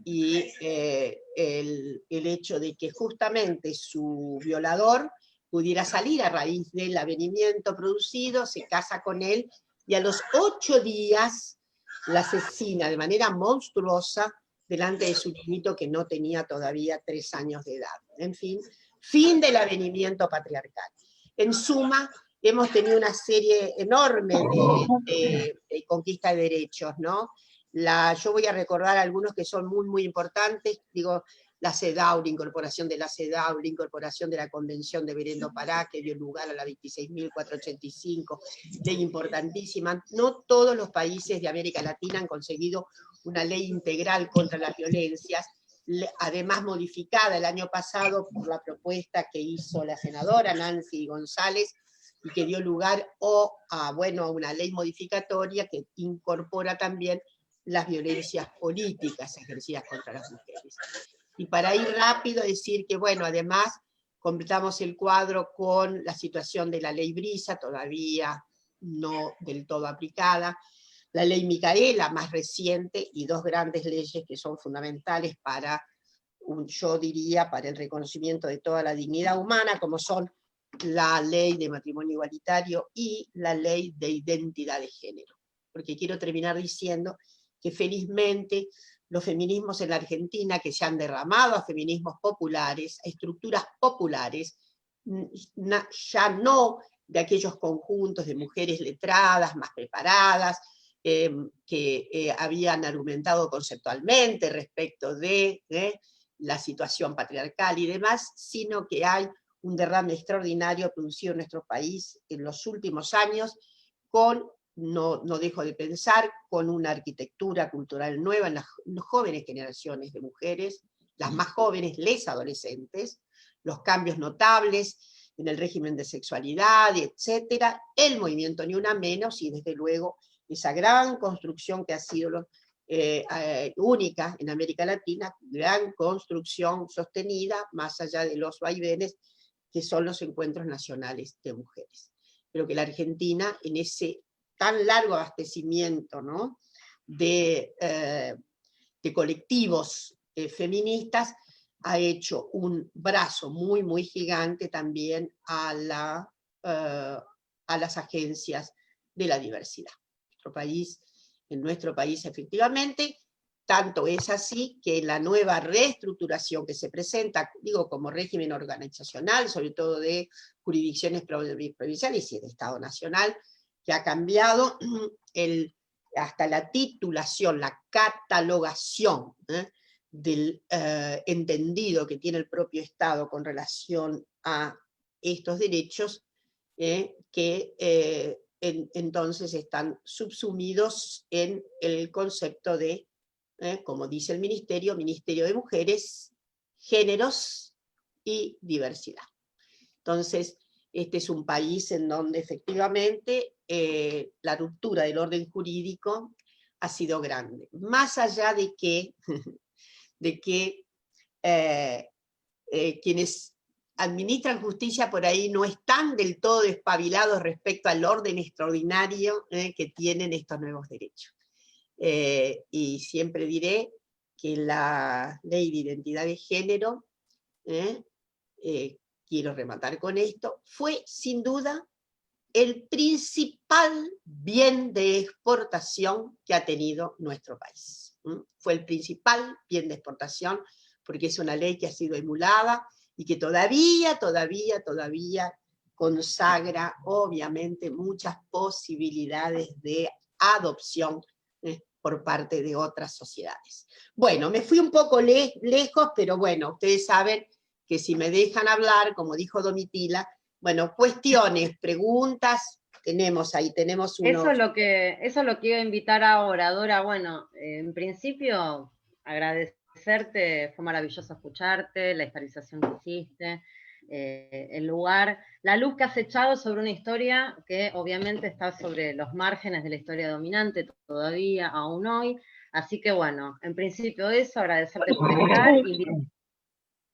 y el hecho de que justamente su violador pudiera salir a raíz del avenimiento producido, se casa con él, y a los 8 días la asesina de manera monstruosa delante de su niñito que no tenía todavía 3 años de edad. En fin, fin del avenimiento patriarcal. En suma, hemos tenido una serie enorme de conquista de derechos, ¿no? Yo voy a recordar algunos que son muy, muy importantes. Digo, la CEDAW, la incorporación de la CEDAW, la incorporación de la Convención de Berendo Pará, que dio lugar a la 26.485, ley importantísima. No todos los países de América Latina han conseguido una ley integral contra las violencias, además modificada el año pasado por la propuesta que hizo la senadora Nancy González, y que dio lugar a una ley modificatoria que incorpora también las violencias políticas ejercidas contra las mujeres. Y para ir rápido, decir que, bueno, además completamos el cuadro con la situación de la ley Brisa, todavía no del todo aplicada, la ley Micaela, más reciente, y dos grandes leyes que son fundamentales para, yo diría, para el reconocimiento de toda la dignidad humana, como son la ley de matrimonio igualitario y la ley de identidad de género. Porque quiero terminar diciendo que felizmente los feminismos en la Argentina, que se han derramado a feminismos populares, a estructuras populares, ya no de aquellos conjuntos de mujeres letradas, más preparadas, que habían argumentado conceptualmente respecto de la situación patriarcal y demás, sino que hay un derrame extraordinario producido en nuestro país en los últimos años, con, no dejo de pensar, con una arquitectura cultural nueva en las jóvenes generaciones de mujeres, las más jóvenes, les adolescentes, los cambios notables en el régimen de sexualidad, etcétera, el movimiento Ni Una Menos, y desde luego esa gran construcción que ha sido única en América Latina, gran construcción sostenida, más allá de los vaivenes, que son los encuentros nacionales de mujeres. Pero que la Argentina, en ese tan largo abastecimiento, ¿no?, de colectivos feministas, ha hecho un brazo muy, muy gigante también a las agencias de la diversidad. En nuestro país, efectivamente, tanto es así que la nueva reestructuración que se presenta, digo, como régimen organizacional, sobre todo de jurisdicciones provinciales y de Estado Nacional, que ha cambiado hasta la titulación, la catalogación del entendido que tiene el propio Estado con relación a estos derechos, que entonces están subsumidos en el concepto de, como dice el Ministerio de Mujeres, Géneros y Diversidad. Entonces, este es un país en donde efectivamente la ruptura del orden jurídico ha sido grande. Más allá de que, quienes administran justicia por ahí no están del todo despabilados respecto al orden extraordinario que tienen estos nuevos derechos. Y siempre diré que la ley de identidad de género, quiero rematar con esto, fue sin duda el principal bien de exportación que ha tenido nuestro país. Fue el principal bien de exportación, porque es una ley que ha sido emulada y que todavía consagra, obviamente, muchas posibilidades de adopción por parte de otras sociedades. Bueno, me fui un poco lejos, pero bueno, ustedes saben que si me dejan hablar, como dijo Domitila, bueno, cuestiones, preguntas, tenemos unos... Eso es lo que iba a invitar ahora, Dora. Bueno, en principio, agradecerte, fue maravilloso escucharte, la historización que hiciste, el lugar, la luz que has echado sobre una historia que obviamente está sobre los márgenes de la historia dominante todavía, aún hoy. Así que bueno, en principio eso, agradecerte por estar,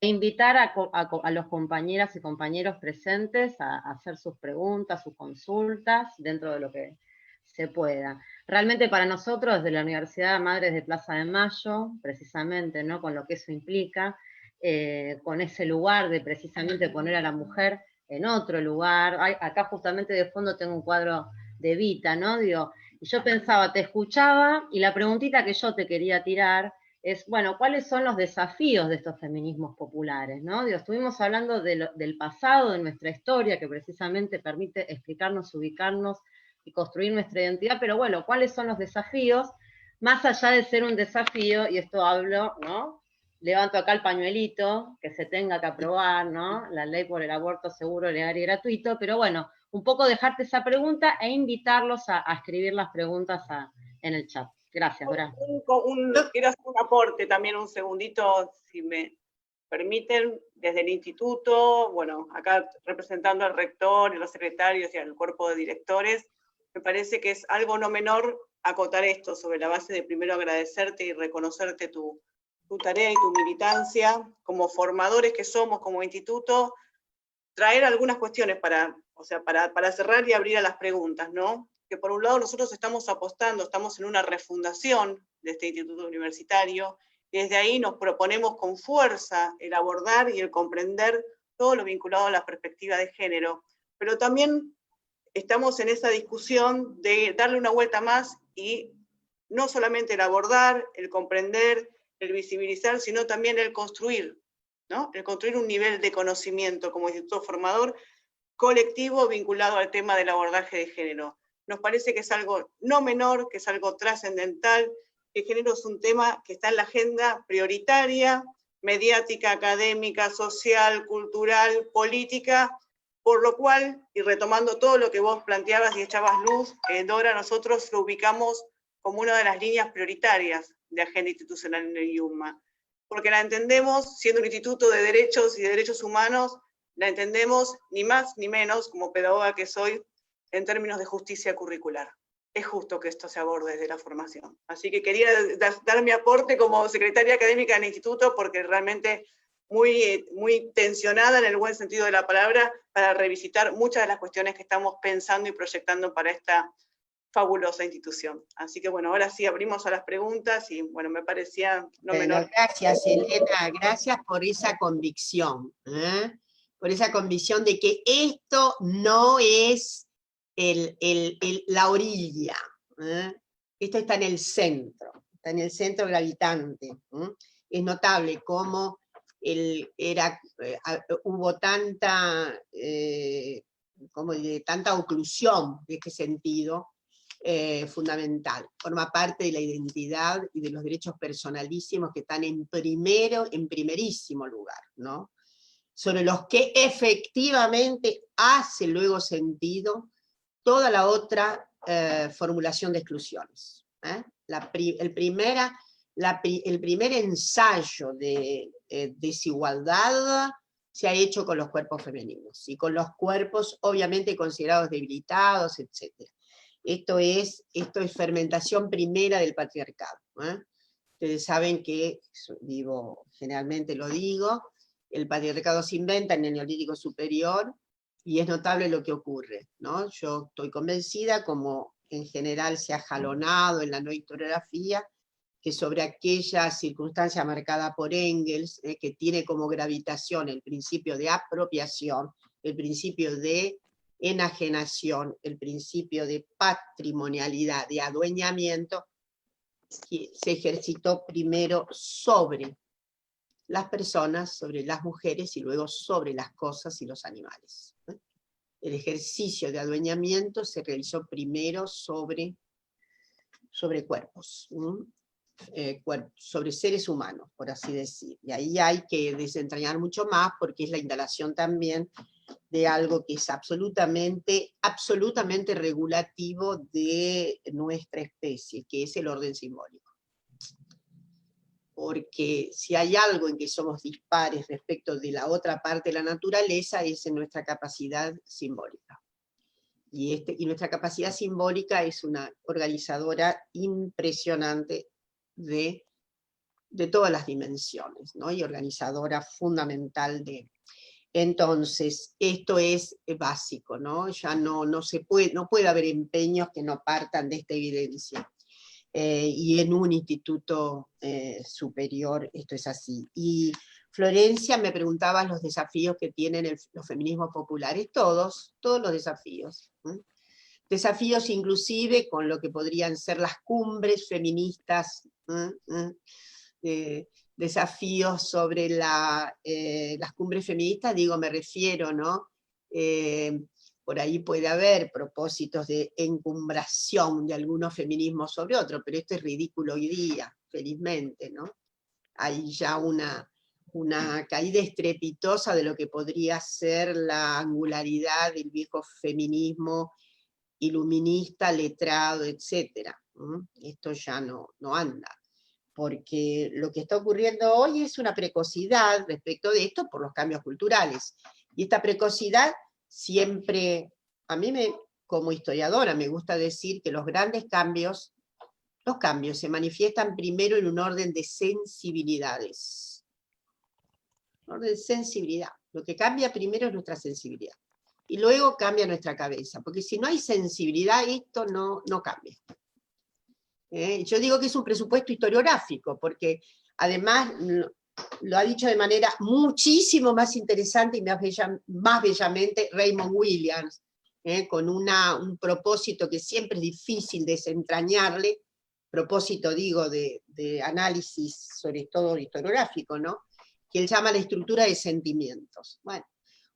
invitar a los compañeras y compañeros presentes a hacer sus preguntas, sus consultas, dentro de lo que se pueda. Realmente para nosotros, desde la Universidad Madres de Plaza de Mayo, precisamente, ¿no?, con lo que eso implica, con ese lugar de precisamente poner a la mujer en otro lugar. Acá justamente de fondo tengo un cuadro de Vita, ¿no? Digo, y yo pensaba, te escuchaba, y la preguntita que yo te quería tirar es, bueno, ¿cuáles son los desafíos de estos feminismos populares, ¿no? Digo, estuvimos hablando del pasado, de nuestra historia, que precisamente permite explicarnos, ubicarnos y construir nuestra identidad, pero bueno, ¿cuáles son los desafíos? Más allá de ser un desafío, y esto hablo, ¿no?, levanto acá el pañuelito, que se tenga que aprobar, ¿no?, la ley por el aborto seguro, legal y gratuito, pero bueno, un poco dejarte esa pregunta e invitarlos a escribir las preguntas en el chat. Gracias, Dora. Quiero hacer un aporte también, un segundito, si me permiten, desde el instituto, bueno, acá representando al rector y a los secretarios y al cuerpo de directores, me parece que es algo no menor acotar esto sobre la base de primero agradecerte y reconocerte tu tarea y tu militancia, como formadores que somos como instituto, traer algunas cuestiones para cerrar y abrir a las preguntas, ¿no? Que por un lado nosotros estamos apostando, estamos en una refundación de este instituto universitario, y desde ahí nos proponemos con fuerza el abordar y el comprender todo lo vinculado a la perspectiva de género, pero también estamos en esa discusión de darle una vuelta más y no solamente el abordar, el comprender, el visibilizar, sino también el construir, ¿no? El construir un nivel de conocimiento como instituto formador colectivo vinculado al tema del abordaje de género. Nos parece que es algo no menor, que es algo trascendental, que género es un tema que está en la agenda prioritaria, mediática, académica, social, cultural, política, por lo cual, y retomando todo lo que vos planteabas y echabas luz, Dora, nosotros lo ubicamos como una de las líneas prioritarias de agenda institucional en el IUMA, porque la entendemos, siendo un instituto de derechos y de derechos humanos, la entendemos ni más ni menos, como pedagoga que soy, en términos de justicia curricular. Es justo que esto se aborde desde la formación. Así que quería dar mi aporte como secretaria académica del instituto, porque realmente muy tensionada en el buen sentido de la palabra, para revisitar muchas de las cuestiones que estamos pensando y proyectando para esta fabulosa institución. Así que bueno, ahora sí abrimos a las preguntas y bueno, me parecía no menor. Gracias, Elena, gracias por esa convicción, por esa convicción de que esto no es la orilla, esto está en el centro gravitante. Es notable cómo hubo tanta oclusión de este sentido fundamental. Forma parte de la identidad y de los derechos personalísimos que están en primerísimo lugar, ¿no? Sobre los que efectivamente hace luego sentido toda la otra formulación de exclusiones. El primer ensayo de desigualdad se ha hecho con los cuerpos femeninos, y con los cuerpos obviamente considerados debilitados, etc. Esto es fermentación primera del patriarcado. Ustedes saben que, generalmente lo digo, el patriarcado se inventa en el Neolítico Superior, y es notable lo que ocurre, ¿no? Yo estoy convencida, como en general se ha jalonado en la no historiografía, que sobre aquella circunstancia marcada por Engels, que tiene como gravitación el principio de apropiación, el principio de enajenación, el principio de patrimonialidad, de adueñamiento, que se ejercitó primero sobre las personas, sobre las mujeres, y luego sobre las cosas y los animales. El ejercicio de adueñamiento se realizó primero sobre cuerpos, sobre seres humanos, por así decir. Y ahí hay que desentrañar mucho más, porque es la instalación también de algo que es absolutamente regulativo de nuestra especie, que es el orden simbólico. Porque si hay algo en que somos dispares respecto de la otra parte de la naturaleza, es en nuestra capacidad simbólica. Y nuestra capacidad simbólica es una organizadora impresionante de todas las dimensiones, ¿no? Y organizadora fundamental de... Entonces, esto es básico, ¿no? Ya no puede haber empeños que no partan de esta evidencia. Y en un instituto superior esto es así. Y Florencia me preguntaba los desafíos que tienen los feminismos populares, todos los desafíos. Desafíos inclusive con lo que podrían ser las cumbres feministas, desafíos sobre las cumbres feministas, me refiero, ¿no? Por ahí puede haber propósitos de encumbración de algunos feminismos sobre otros, pero esto es ridículo hoy día, felizmente, ¿no? Hay ya una caída estrepitosa de lo que podría ser la angularidad del viejo feminismo iluminista, letrado, etc. Esto ya no anda, porque lo que está ocurriendo hoy es una precocidad respecto de esto por los cambios culturales. Y esta precocidad siempre, como historiadora, me gusta decir que los cambios se manifiestan primero en un orden de sensibilidades. Un orden de sensibilidad. Lo que cambia primero es nuestra sensibilidad. Y luego cambia nuestra cabeza, porque si no hay sensibilidad, esto no cambia. Yo digo que es un presupuesto historiográfico, porque además lo ha dicho de manera muchísimo más interesante y más bellamente Raymond Williams, con un propósito que siempre es difícil desentrañarle, propósito digo de análisis sobre todo historiográfico, ¿no? Que él llama la estructura de sentimientos. Bueno,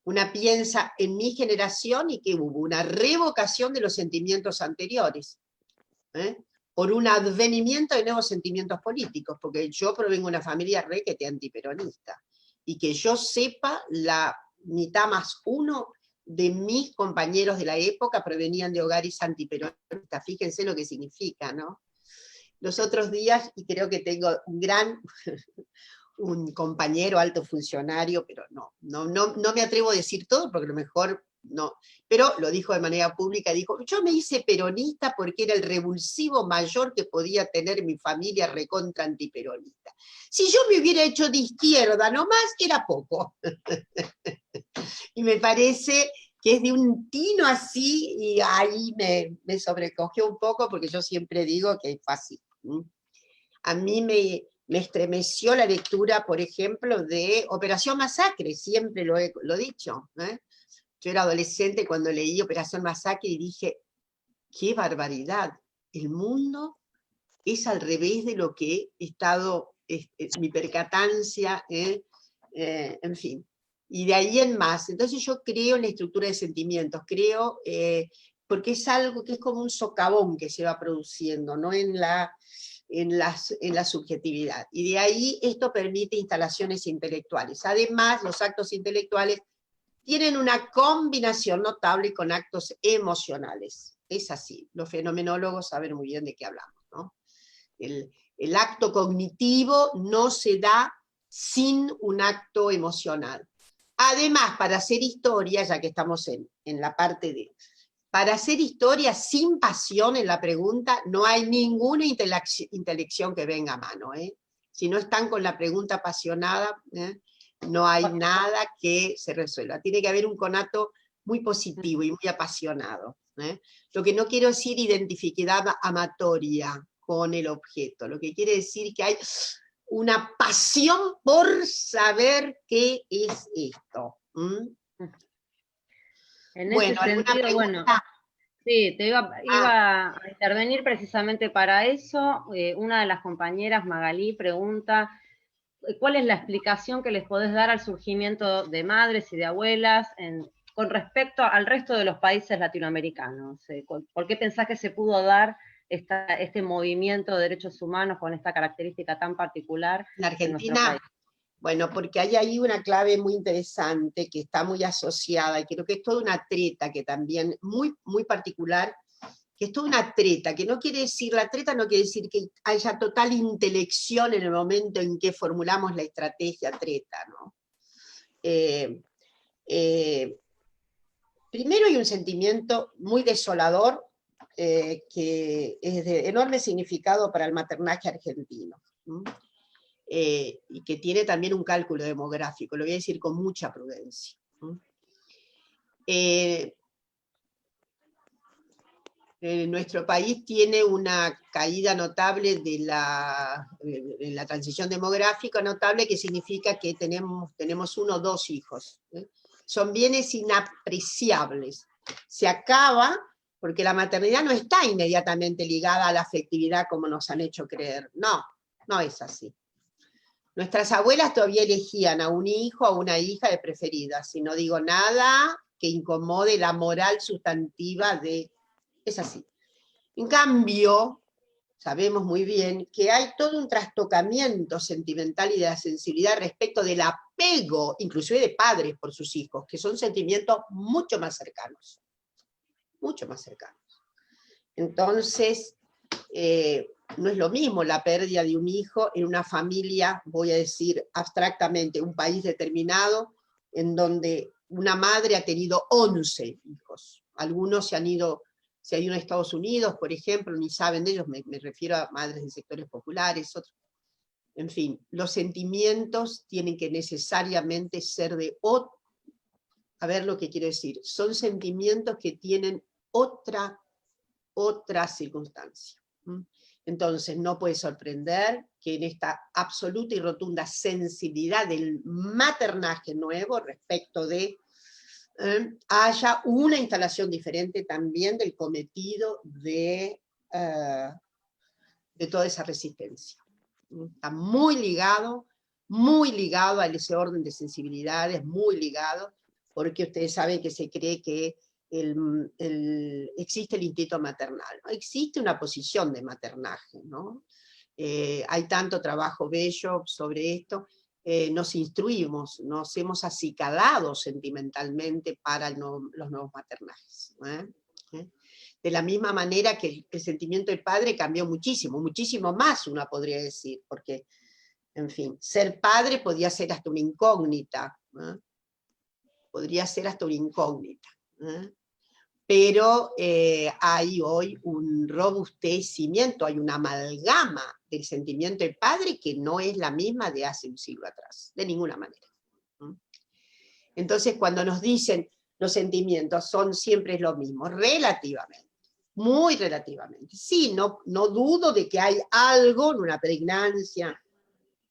una piensa en mi generación y que hubo una revocación de los sentimientos anteriores, por un advenimiento de nuevos sentimientos políticos, porque yo provengo de una familia requete antiperonista, y que yo sepa, la mitad más uno de mis compañeros de la época provenían de hogares antiperonistas, fíjense lo que significa, ¿no? Los otros días, y creo que tengo un compañero alto funcionario, pero no me atrevo a decir todo, porque a lo mejor no, pero lo dijo de manera pública, dijo, yo me hice peronista porque era el revulsivo mayor que podía tener mi familia recontra antiperonista. Si yo me hubiera hecho de izquierda nomás, era poco. Y me parece que es de un tino así, y ahí me sobrecogió un poco, porque yo siempre digo que es fácil. A mí me estremeció la lectura, por ejemplo, de Operación Masacre, siempre lo he dicho, Yo era adolescente cuando leí Operación Masacre y dije, qué barbaridad, el mundo es al revés de lo que he estado, mi percatancia, en fin. Y de ahí en más, entonces yo creo en la estructura de sentimientos, creo, porque es algo que es como un socavón que se va produciendo, ¿no? en la subjetividad. Y de ahí esto permite instalaciones intelectuales. Además, los actos intelectuales tienen una combinación notable con actos emocionales. Es así, los fenomenólogos saben muy bien de qué hablamos, ¿no? El acto cognitivo no se da sin un acto emocional. Además, para hacer historia, ya que estamos en la parte de... Para hacer historia sin pasión en la pregunta, no hay ninguna intelección que venga a mano. Si no están con la pregunta apasionada, no hay nada que se resuelva. Tiene que haber un conato muy positivo y muy apasionado. Lo que no quiero decir identificidad amatoria con el objeto, lo que quiere decir que hay una pasión por saber qué es esto. En ese sentido, bueno, sí, iba a intervenir precisamente para eso. Una de las compañeras, Magalí, pregunta, ¿cuál es la explicación que les podés dar al surgimiento de madres y de abuelas con respecto al resto de los países latinoamericanos? ¿Por qué pensás que se pudo dar este movimiento de derechos humanos con esta característica tan particular en Argentina? Bueno, porque hay ahí una clave muy interesante que está muy asociada, y creo que es toda una treta que también, muy, muy particular, que es toda una treta, que no quiere decir, la treta no quiere decir que haya total intelección en el momento en que formulamos la estrategia treta, ¿no? Primero hay un sentimiento muy desolador, que es de enorme significado para el maternaje argentino, y que tiene también un cálculo demográfico, lo voy a decir con mucha prudencia. Nuestro país tiene una caída notable de la transición demográfica notable, que significa que tenemos 1 o 2 hijos. Son bienes inapreciables. Se acaba porque la maternidad no está inmediatamente ligada a la afectividad como nos han hecho creer. No es así. Nuestras abuelas todavía elegían a un hijo o a una hija de preferida, si no digo nada que incomode la moral sustantiva de... Es así. En cambio, sabemos muy bien que hay todo un trastocamiento sentimental y de la sensibilidad respecto del apego, inclusive de padres por sus hijos, que son sentimientos mucho más cercanos. Mucho más cercanos. Entonces, no es lo mismo la pérdida de un hijo en una familia, voy a decir abstractamente, un país determinado, en donde una madre ha tenido 11 hijos. Algunos se han ido a Estados Unidos, por ejemplo, ni saben de ellos, me refiero a madres de sectores populares, otros. En fin, los sentimientos tienen que necesariamente ser de otro. A ver lo que quiero decir. Son sentimientos que tienen otra circunstancia. Entonces, no puede sorprender que en esta absoluta y rotunda sensibilidad del maternaje nuevo respecto de haya una instalación diferente también del cometido de toda esa resistencia. Está muy ligado a ese orden de sensibilidades, muy ligado, porque ustedes saben que se cree que existe el instinto maternal, ¿no? Existe una posición de maternaje, ¿no? Hay tanto trabajo bello sobre esto, nos instruimos, nos hemos acicalado sentimentalmente para los nuevos maternajes. De la misma manera que el sentimiento del padre cambió muchísimo, muchísimo más, uno podría decir, porque, en fin, ser padre podía ser hasta una incógnita, podría ser hasta una incógnita. Pero hay hoy un robustecimiento, hay una amalgama del sentimiento del padre que no es la misma de hace un siglo atrás, de ninguna manera. Entonces, cuando nos dicen los sentimientos son siempre lo mismo, relativamente, muy relativamente. Sí, no dudo de que hay algo en una pregnancia,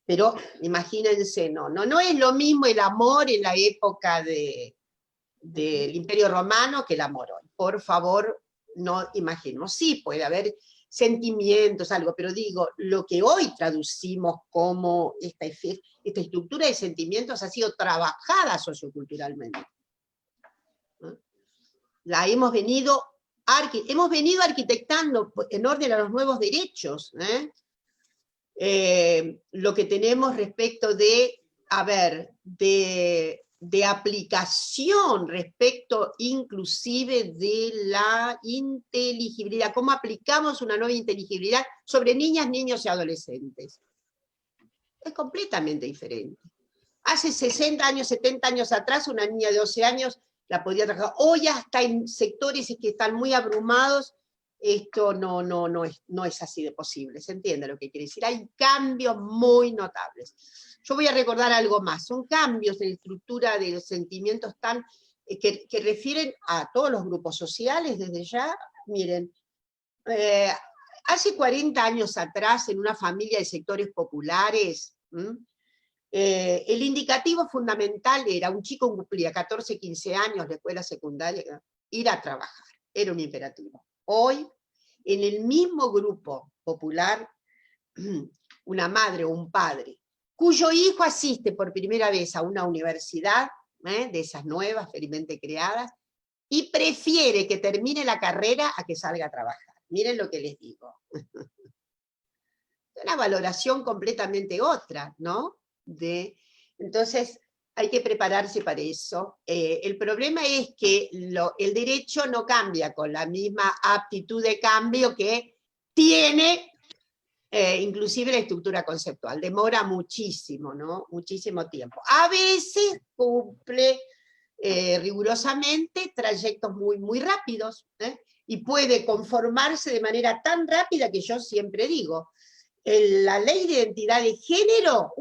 pero imagínense, no es lo mismo el amor en la época del Imperio Romano que el amor hoy. Por favor, no imaginemos. Sí, puede haber sentimientos, algo, pero digo, lo que hoy traducimos como esta estructura de sentimientos ha sido trabajada socioculturalmente. La hemos venido arquitectando en orden a los nuevos derechos. Lo que tenemos respecto de aplicación respecto inclusive de la inteligibilidad, cómo aplicamos una nueva inteligibilidad sobre niñas, niños y adolescentes. Es completamente diferente. Hace 60 años, 70 años atrás, una niña de 12 años la podía trabajar. Hoy hasta en sectores que están muy abrumados, esto no es así de posible. ¿Se entiende lo que quiere decir? Hay cambios muy notables. Yo voy a recordar algo más. Son cambios de estructura de los sentimientos que refieren a todos los grupos sociales desde ya. Miren, hace 40 años atrás, en una familia de sectores populares, el indicativo fundamental era un chico que cumplía 14, 15 años, de escuela secundaria, ir a trabajar. Era un imperativo. Hoy, en el mismo grupo popular, una madre o un padre cuyo hijo asiste por primera vez a una universidad, de esas nuevas, felizmente creadas, y prefiere que termine la carrera a que salga a trabajar. Miren lo que les digo. Una valoración completamente otra, ¿no? Entonces, hay que prepararse para eso. El problema es que el derecho no cambia con la misma aptitud de cambio que tiene inclusive la estructura conceptual. Demora muchísimo, ¿no? Muchísimo tiempo. A veces cumple rigurosamente trayectos muy, muy rápidos, y puede conformarse de manera tan rápida que yo siempre digo, la ley de identidad de género,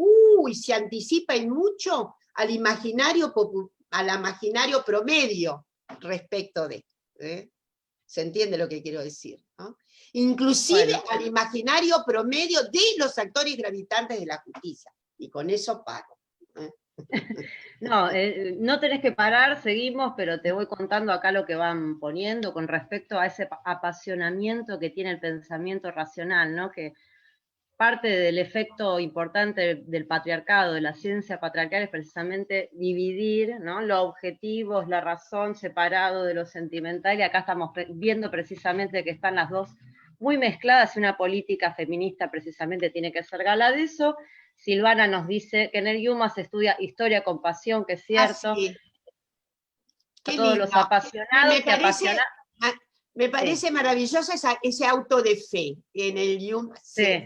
se anticipa en mucho al imaginario promedio respecto de. ¿Se entiende lo que quiero decir? ¿No? Inclusive al imaginario promedio de los actores gravitantes de la justicia. Y con eso paro. No tenés que parar, seguimos, pero te voy contando acá lo que van poniendo con respecto a ese apasionamiento que tiene el pensamiento racional, ¿no? Que parte del efecto importante del patriarcado, de la ciencia patriarcal, es precisamente dividir, ¿no? Lo objetivo, la razón, separado de lo sentimental, y acá estamos viendo precisamente que están las dos muy mezcladas, y una política feminista precisamente tiene que ser gala de eso. Silvana nos dice que en el IUMA se estudia historia con pasión, que es cierto. Sí. A todos los apasionados y apasionados. Me parece maravilloso ese auto de fe en el Jung. Sí.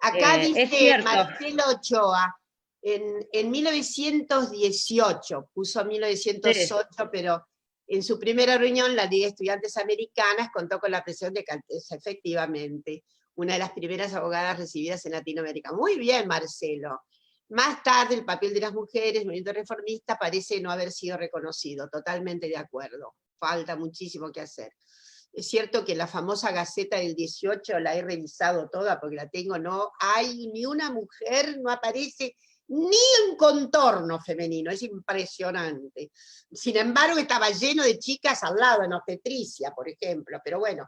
Acá Es dice cierto. Marcelo Ochoa, en 1918, puso 1908, Sí. pero en su primera reunión la Liga de Estudiantes Americanas contó con la presión de Caltés, efectivamente, una de las primeras abogadas recibidas en Latinoamérica. Muy bien, Marcelo. Más tarde, el papel de las mujeres, el movimiento reformista, parece no haber sido reconocido. Totalmente de acuerdo. Falta muchísimo que hacer. Es cierto que la famosa Gaceta del 18 la he revisado toda porque la tengo, no hay ni una mujer, no aparece ni un contorno femenino, es impresionante. Sin embargo, estaba lleno de chicas al lado, en obstetricia, por ejemplo, pero bueno.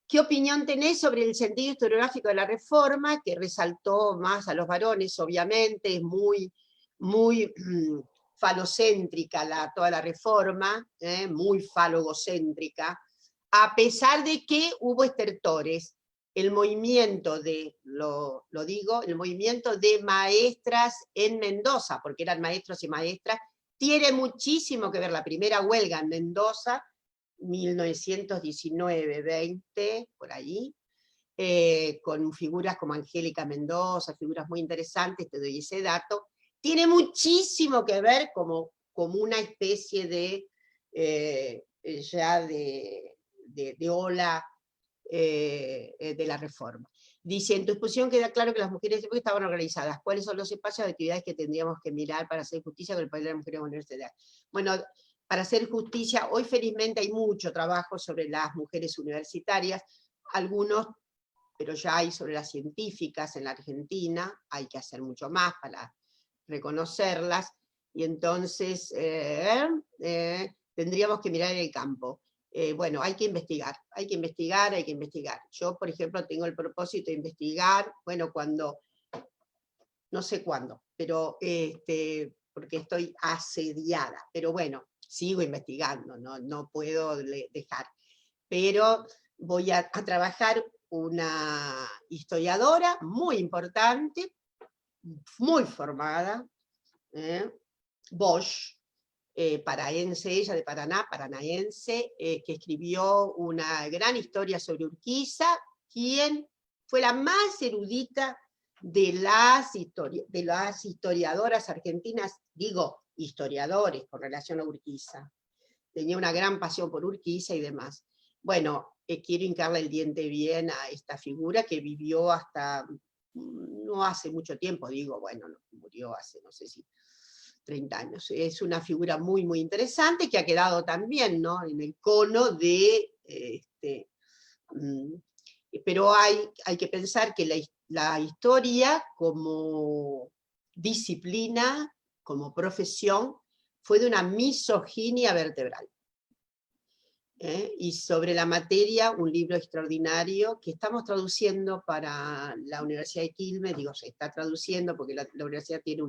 ¿Qué opinión tenés sobre el sentido historiográfico de la Reforma, que resaltó más a los varones, obviamente, es muy falocéntrica toda la Reforma, muy falogocéntrica, a pesar de que hubo estertores. El movimiento de, el movimiento de maestras en Mendoza, porque eran maestros y maestras, tiene muchísimo que ver. La primera huelga en Mendoza, 1919, 20, por ahí, con figuras como Angélica Mendoza, figuras muy interesantes, te doy ese dato, tiene muchísimo que ver como una especie de ya de ola de la Reforma. Dice, en tu exposición queda claro que las mujeres siempre estaban organizadas. ¿Cuáles son los espacios de actividades que tendríamos que mirar para hacer justicia con el papel de las mujeres en la universidad? Bueno, para hacer justicia, hoy felizmente hay mucho trabajo sobre las mujeres universitarias, algunos, pero ya hay sobre las científicas en la Argentina, hay que hacer mucho más para reconocerlas, y entonces tendríamos que mirar el campo. Bueno, hay que investigar, hay que investigar, hay que investigar. Yo, por ejemplo, tengo el propósito de investigar, bueno, no sé cuándo, pero porque estoy asediada, pero bueno, sigo investigando, no puedo dejar. Pero voy a trabajar una historiadora muy importante, muy formada, Bosch, paraense, ella de Paraná, paranaense, que escribió una gran historia sobre Urquiza, quien fue la más erudita de las historiadoras argentinas, digo, historiadores con relación a Urquiza. Tenía una gran pasión por Urquiza y demás. Bueno, quiero hincarle el diente bien a esta figura que vivió hasta no hace mucho tiempo, digo, bueno, murió hace, no sé si 30 años. Es una figura muy, muy interesante que ha quedado también, ¿no?, en el cono de... pero hay que pensar que la historia como disciplina, como profesión, fue de una misoginia vertebral. Y sobre la materia, un libro extraordinario que estamos traduciendo para la Universidad de Quilmes, digo, se está traduciendo porque la universidad tiene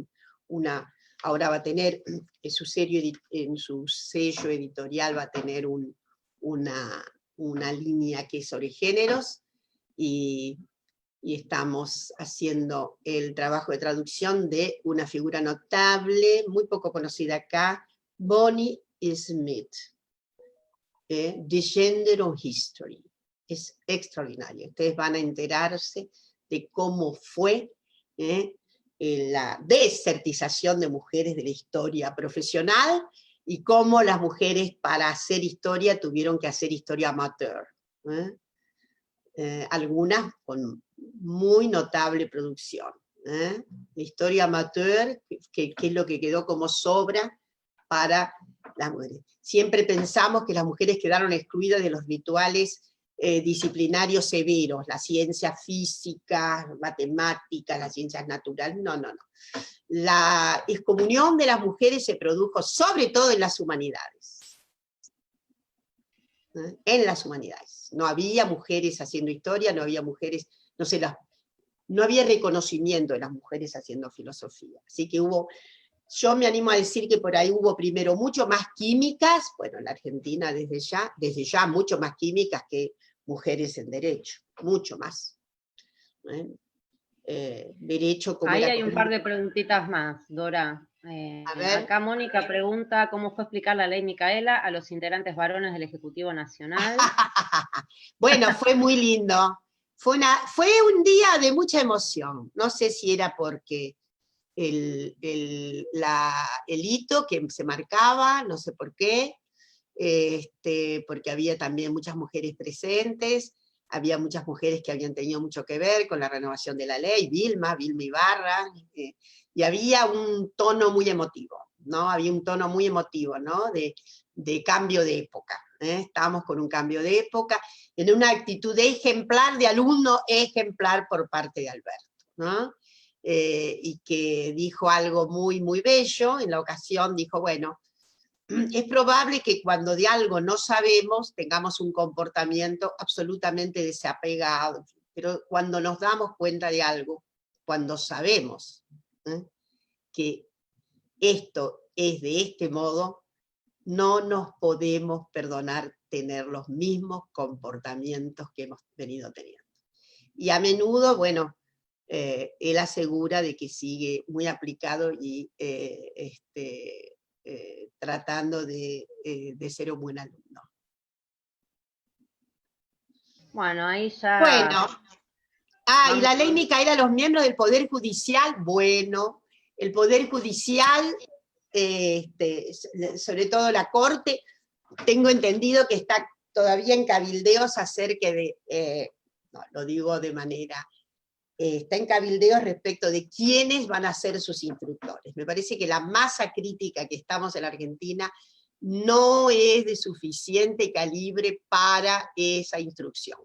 ahora va a tener en su sello editorial, va a tener una línea que es sobre géneros, y estamos haciendo el trabajo de traducción de una figura notable, muy poco conocida acá, Bonnie Smith. The Gender on History. Es extraordinario. Ustedes van a enterarse de cómo fue la desertización de mujeres de la historia profesional y cómo las mujeres para hacer historia tuvieron que hacer historia amateur. Algunas con muy notable producción. La historia amateur, que es lo que quedó como sobra para las mujeres. Siempre pensamos que las mujeres quedaron excluidas de los rituales disciplinarios severos, la ciencia física, matemáticas, las ciencias naturales, no. La excomunión de las mujeres se produjo sobre todo en las humanidades. En las humanidades. No había mujeres haciendo historia, no había mujeres, no había reconocimiento de las mujeres haciendo filosofía. Así que yo me animo a decir que por ahí hubo primero mucho más químicas, bueno, en la Argentina desde ya mucho más químicas que mujeres en derecho, mucho más. Derecho como ahí era... hay un par de preguntitas más, Dora. A ver. Acá Mónica pregunta cómo fue explicar la ley Micaela a los integrantes varones del Ejecutivo Nacional. Bueno, fue muy lindo. Fue un día de mucha emoción. No sé si era porque el hito que se marcaba, no sé por qué, porque había también muchas mujeres presentes, había muchas mujeres que habían tenido mucho que ver con la renovación de la ley, Vilma Ibarra, y había un tono muy emotivo, ¿no? Había un tono muy emotivo, ¿no? De cambio de época. Estábamos con un cambio de época, en una actitud ejemplar, de alumno ejemplar por parte de Alberto, ¿no? Y que dijo algo muy, muy bello. En la ocasión dijo, bueno, es probable que cuando de algo no sabemos tengamos un comportamiento absolutamente desapegado, pero cuando nos damos cuenta de algo, cuando sabemos que esto es de este modo, no nos podemos perdonar tener los mismos comportamientos que hemos venido teniendo. Y a menudo, bueno, él asegura de que sigue muy aplicado y tratando de ser un buen alumno. Bueno, ahí ya... Bueno, y la ley Micaela, los miembros del Poder Judicial, bueno, el Poder Judicial, sobre todo la Corte, tengo entendido que está todavía en cabildeos acerca de, no, lo digo de manera, está en cabildeos respecto de quiénes van a ser sus instructores. Me parece que la masa crítica que estamos en la Argentina no es de suficiente calibre para esa instrucción.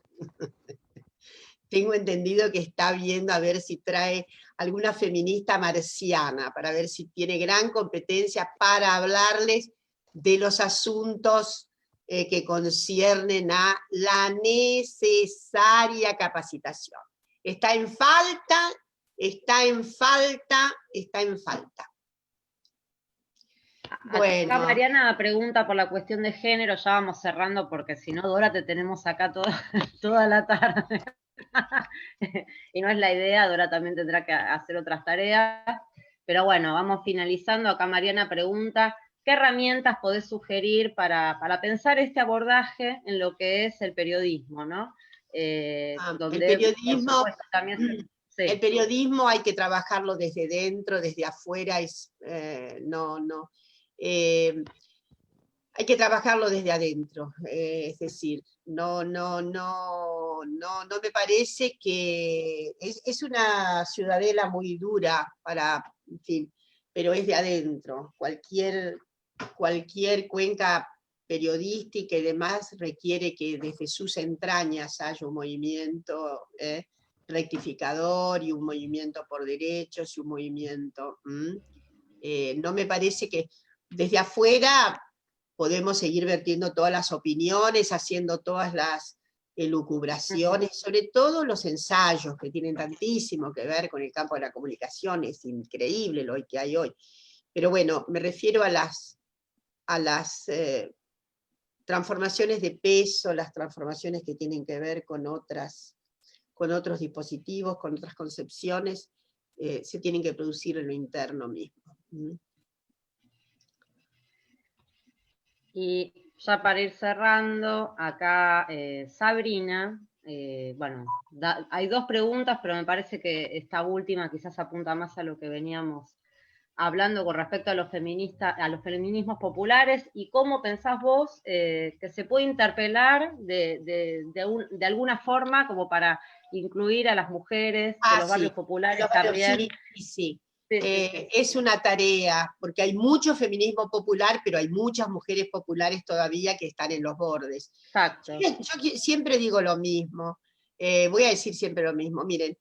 Tengo entendido que está viendo a ver si trae alguna feminista marciana, para ver si tiene gran competencia para hablarles de los asuntos que conciernen a la necesaria capacitación. Está en falta, está en falta, está en falta. Bueno. Acá Mariana pregunta por la cuestión de género, ya vamos cerrando porque si no, Dora, te tenemos acá toda la tarde. Y no es la idea, Dora también tendrá que hacer otras tareas. Pero bueno, vamos finalizando. Acá Mariana pregunta, ¿qué herramientas podés sugerir para pensar este abordaje en lo que es el periodismo, ¿no? Donde, el periodismo, por supuesto, también sí. El periodismo hay que trabajarlo desde dentro, desde afuera, hay que trabajarlo desde adentro, es decir, no me parece que, es una ciudadela muy dura en fin, pero es de adentro. Cualquier cuenca periodística y demás requiere que desde sus entrañas haya un movimiento rectificador y un movimiento por derechos y un movimiento... no me parece que desde afuera podemos seguir vertiendo todas las opiniones, haciendo todas las elucubraciones, sobre todo los ensayos que tienen tantísimo que ver con el campo de la comunicación, es increíble lo que hay hoy. Pero bueno, me refiero a las transformaciones de peso, las transformaciones que tienen que ver con otros dispositivos, con otras concepciones, se tienen que producir en lo interno mismo. Y ya para ir cerrando, acá Sabrina, bueno, hay dos preguntas, pero me parece que esta última quizás apunta más a lo que veníamos hablando con respecto a los feminismos populares, y cómo pensás vos que se puede interpelar de alguna forma como para incluir a las mujeres de los barrios populares también. Sí. Es una tarea, porque hay mucho feminismo popular, pero hay muchas mujeres populares todavía que están en los bordes. Exacto. Yo siempre digo lo mismo, voy a decir siempre lo mismo, miren,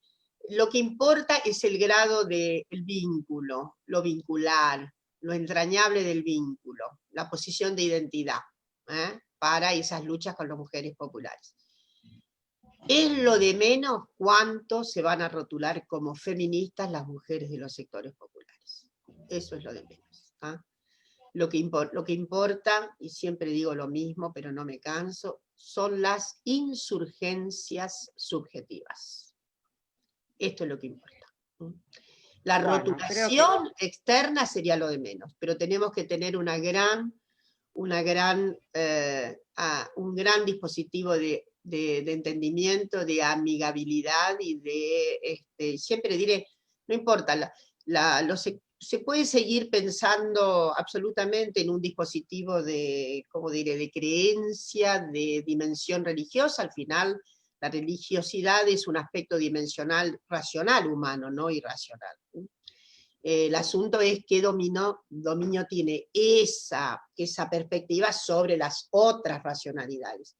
lo que importa es el grado del vínculo, lo vincular, lo entrañable del vínculo, la posición de identidad para esas luchas con las mujeres populares. Es lo de menos cuánto se van a rotular como feministas las mujeres de los sectores populares. Eso es lo de menos. Lo que importa, y siempre digo lo mismo, pero no me canso, son las insurgencias subjetivas. Esto es lo que importa. La Bueno, rotulación externa sería lo de menos, pero tenemos que tener un gran dispositivo de entendimiento, de amigabilidad y siempre diré, no importa, se puede seguir pensando absolutamente en un dispositivo ¿cómo diré?, de creencia, de dimensión religiosa. Al final, la religiosidad es un aspecto dimensional, racional humano, no irracional. El asunto es qué dominio tiene esa perspectiva sobre las otras racionalidades.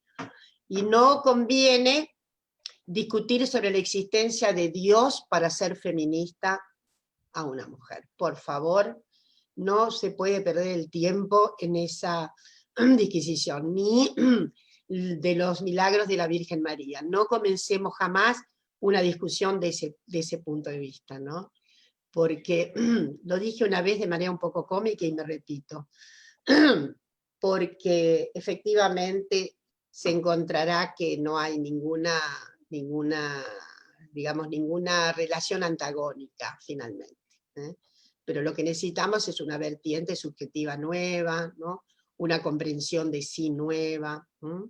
Y no conviene discutir sobre la existencia de Dios para ser feminista a una mujer. Por favor, no se puede perder el tiempo en esa disquisición, ni de los milagros de la Virgen María. No comencemos jamás una discusión de ese punto de vista, ¿no? Porque lo dije una vez de manera un poco cómica y me repito, porque efectivamente se encontrará que no hay ninguna relación antagónica finalmente, ¿eh? Pero lo que necesitamos es una vertiente subjetiva nueva, ¿no? Una comprensión de sí nueva, ¿eh?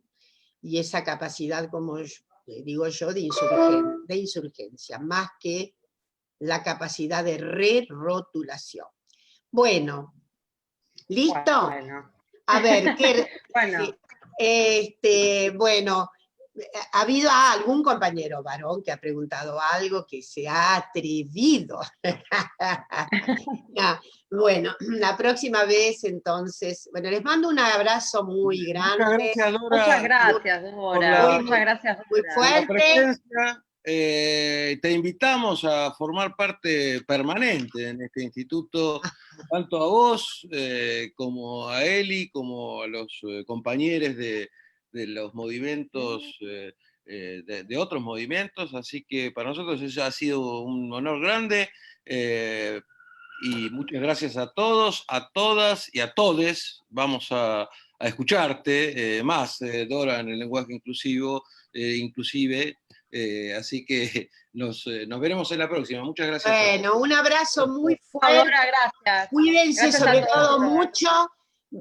Y esa capacidad, como digo yo, de insurgencia, más que la capacidad de re-rotulación. Bueno, ¿listo? Bueno. A ver, Bueno. Bueno, ¿ha habido algún compañero varón que ha preguntado algo que se ha atrevido? No, bueno, la próxima vez entonces, bueno, les mando un abrazo muy grande. Muchas gracias, Dora. Muchas gracias, Dora. Muchas gracias, Dora. Muy Por la fuerte. presencia. Te invitamos a formar parte permanente en este instituto, tanto a vos como a Eli, como a los compañeros de los movimientos, de otros movimientos, así que para nosotros eso ha sido un honor grande, y muchas gracias a todos, a todas y a todes. Vamos a escucharte más, Dora, en el lenguaje inclusive. Así que nos veremos en la próxima. Muchas gracias. Bueno, un abrazo muy fuerte. Dora, gracias. Cuídense Gracias sobre a todos, todo Dora. mucho.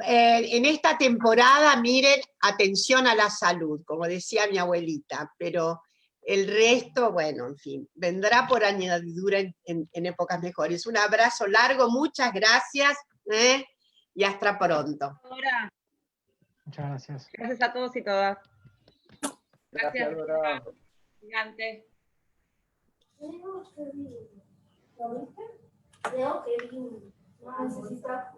En esta temporada, miren, atención a la salud, como decía mi abuelita, pero el resto, bueno, en fin, vendrá por añadidura en épocas mejores. Un abrazo largo, muchas gracias, y hasta pronto. Dora. Muchas gracias. Gracias a todos y todas. Gracias, Dora. Gigante. Leo, qué lindo. ¿Lo viste? Leo, qué lindo. No necesita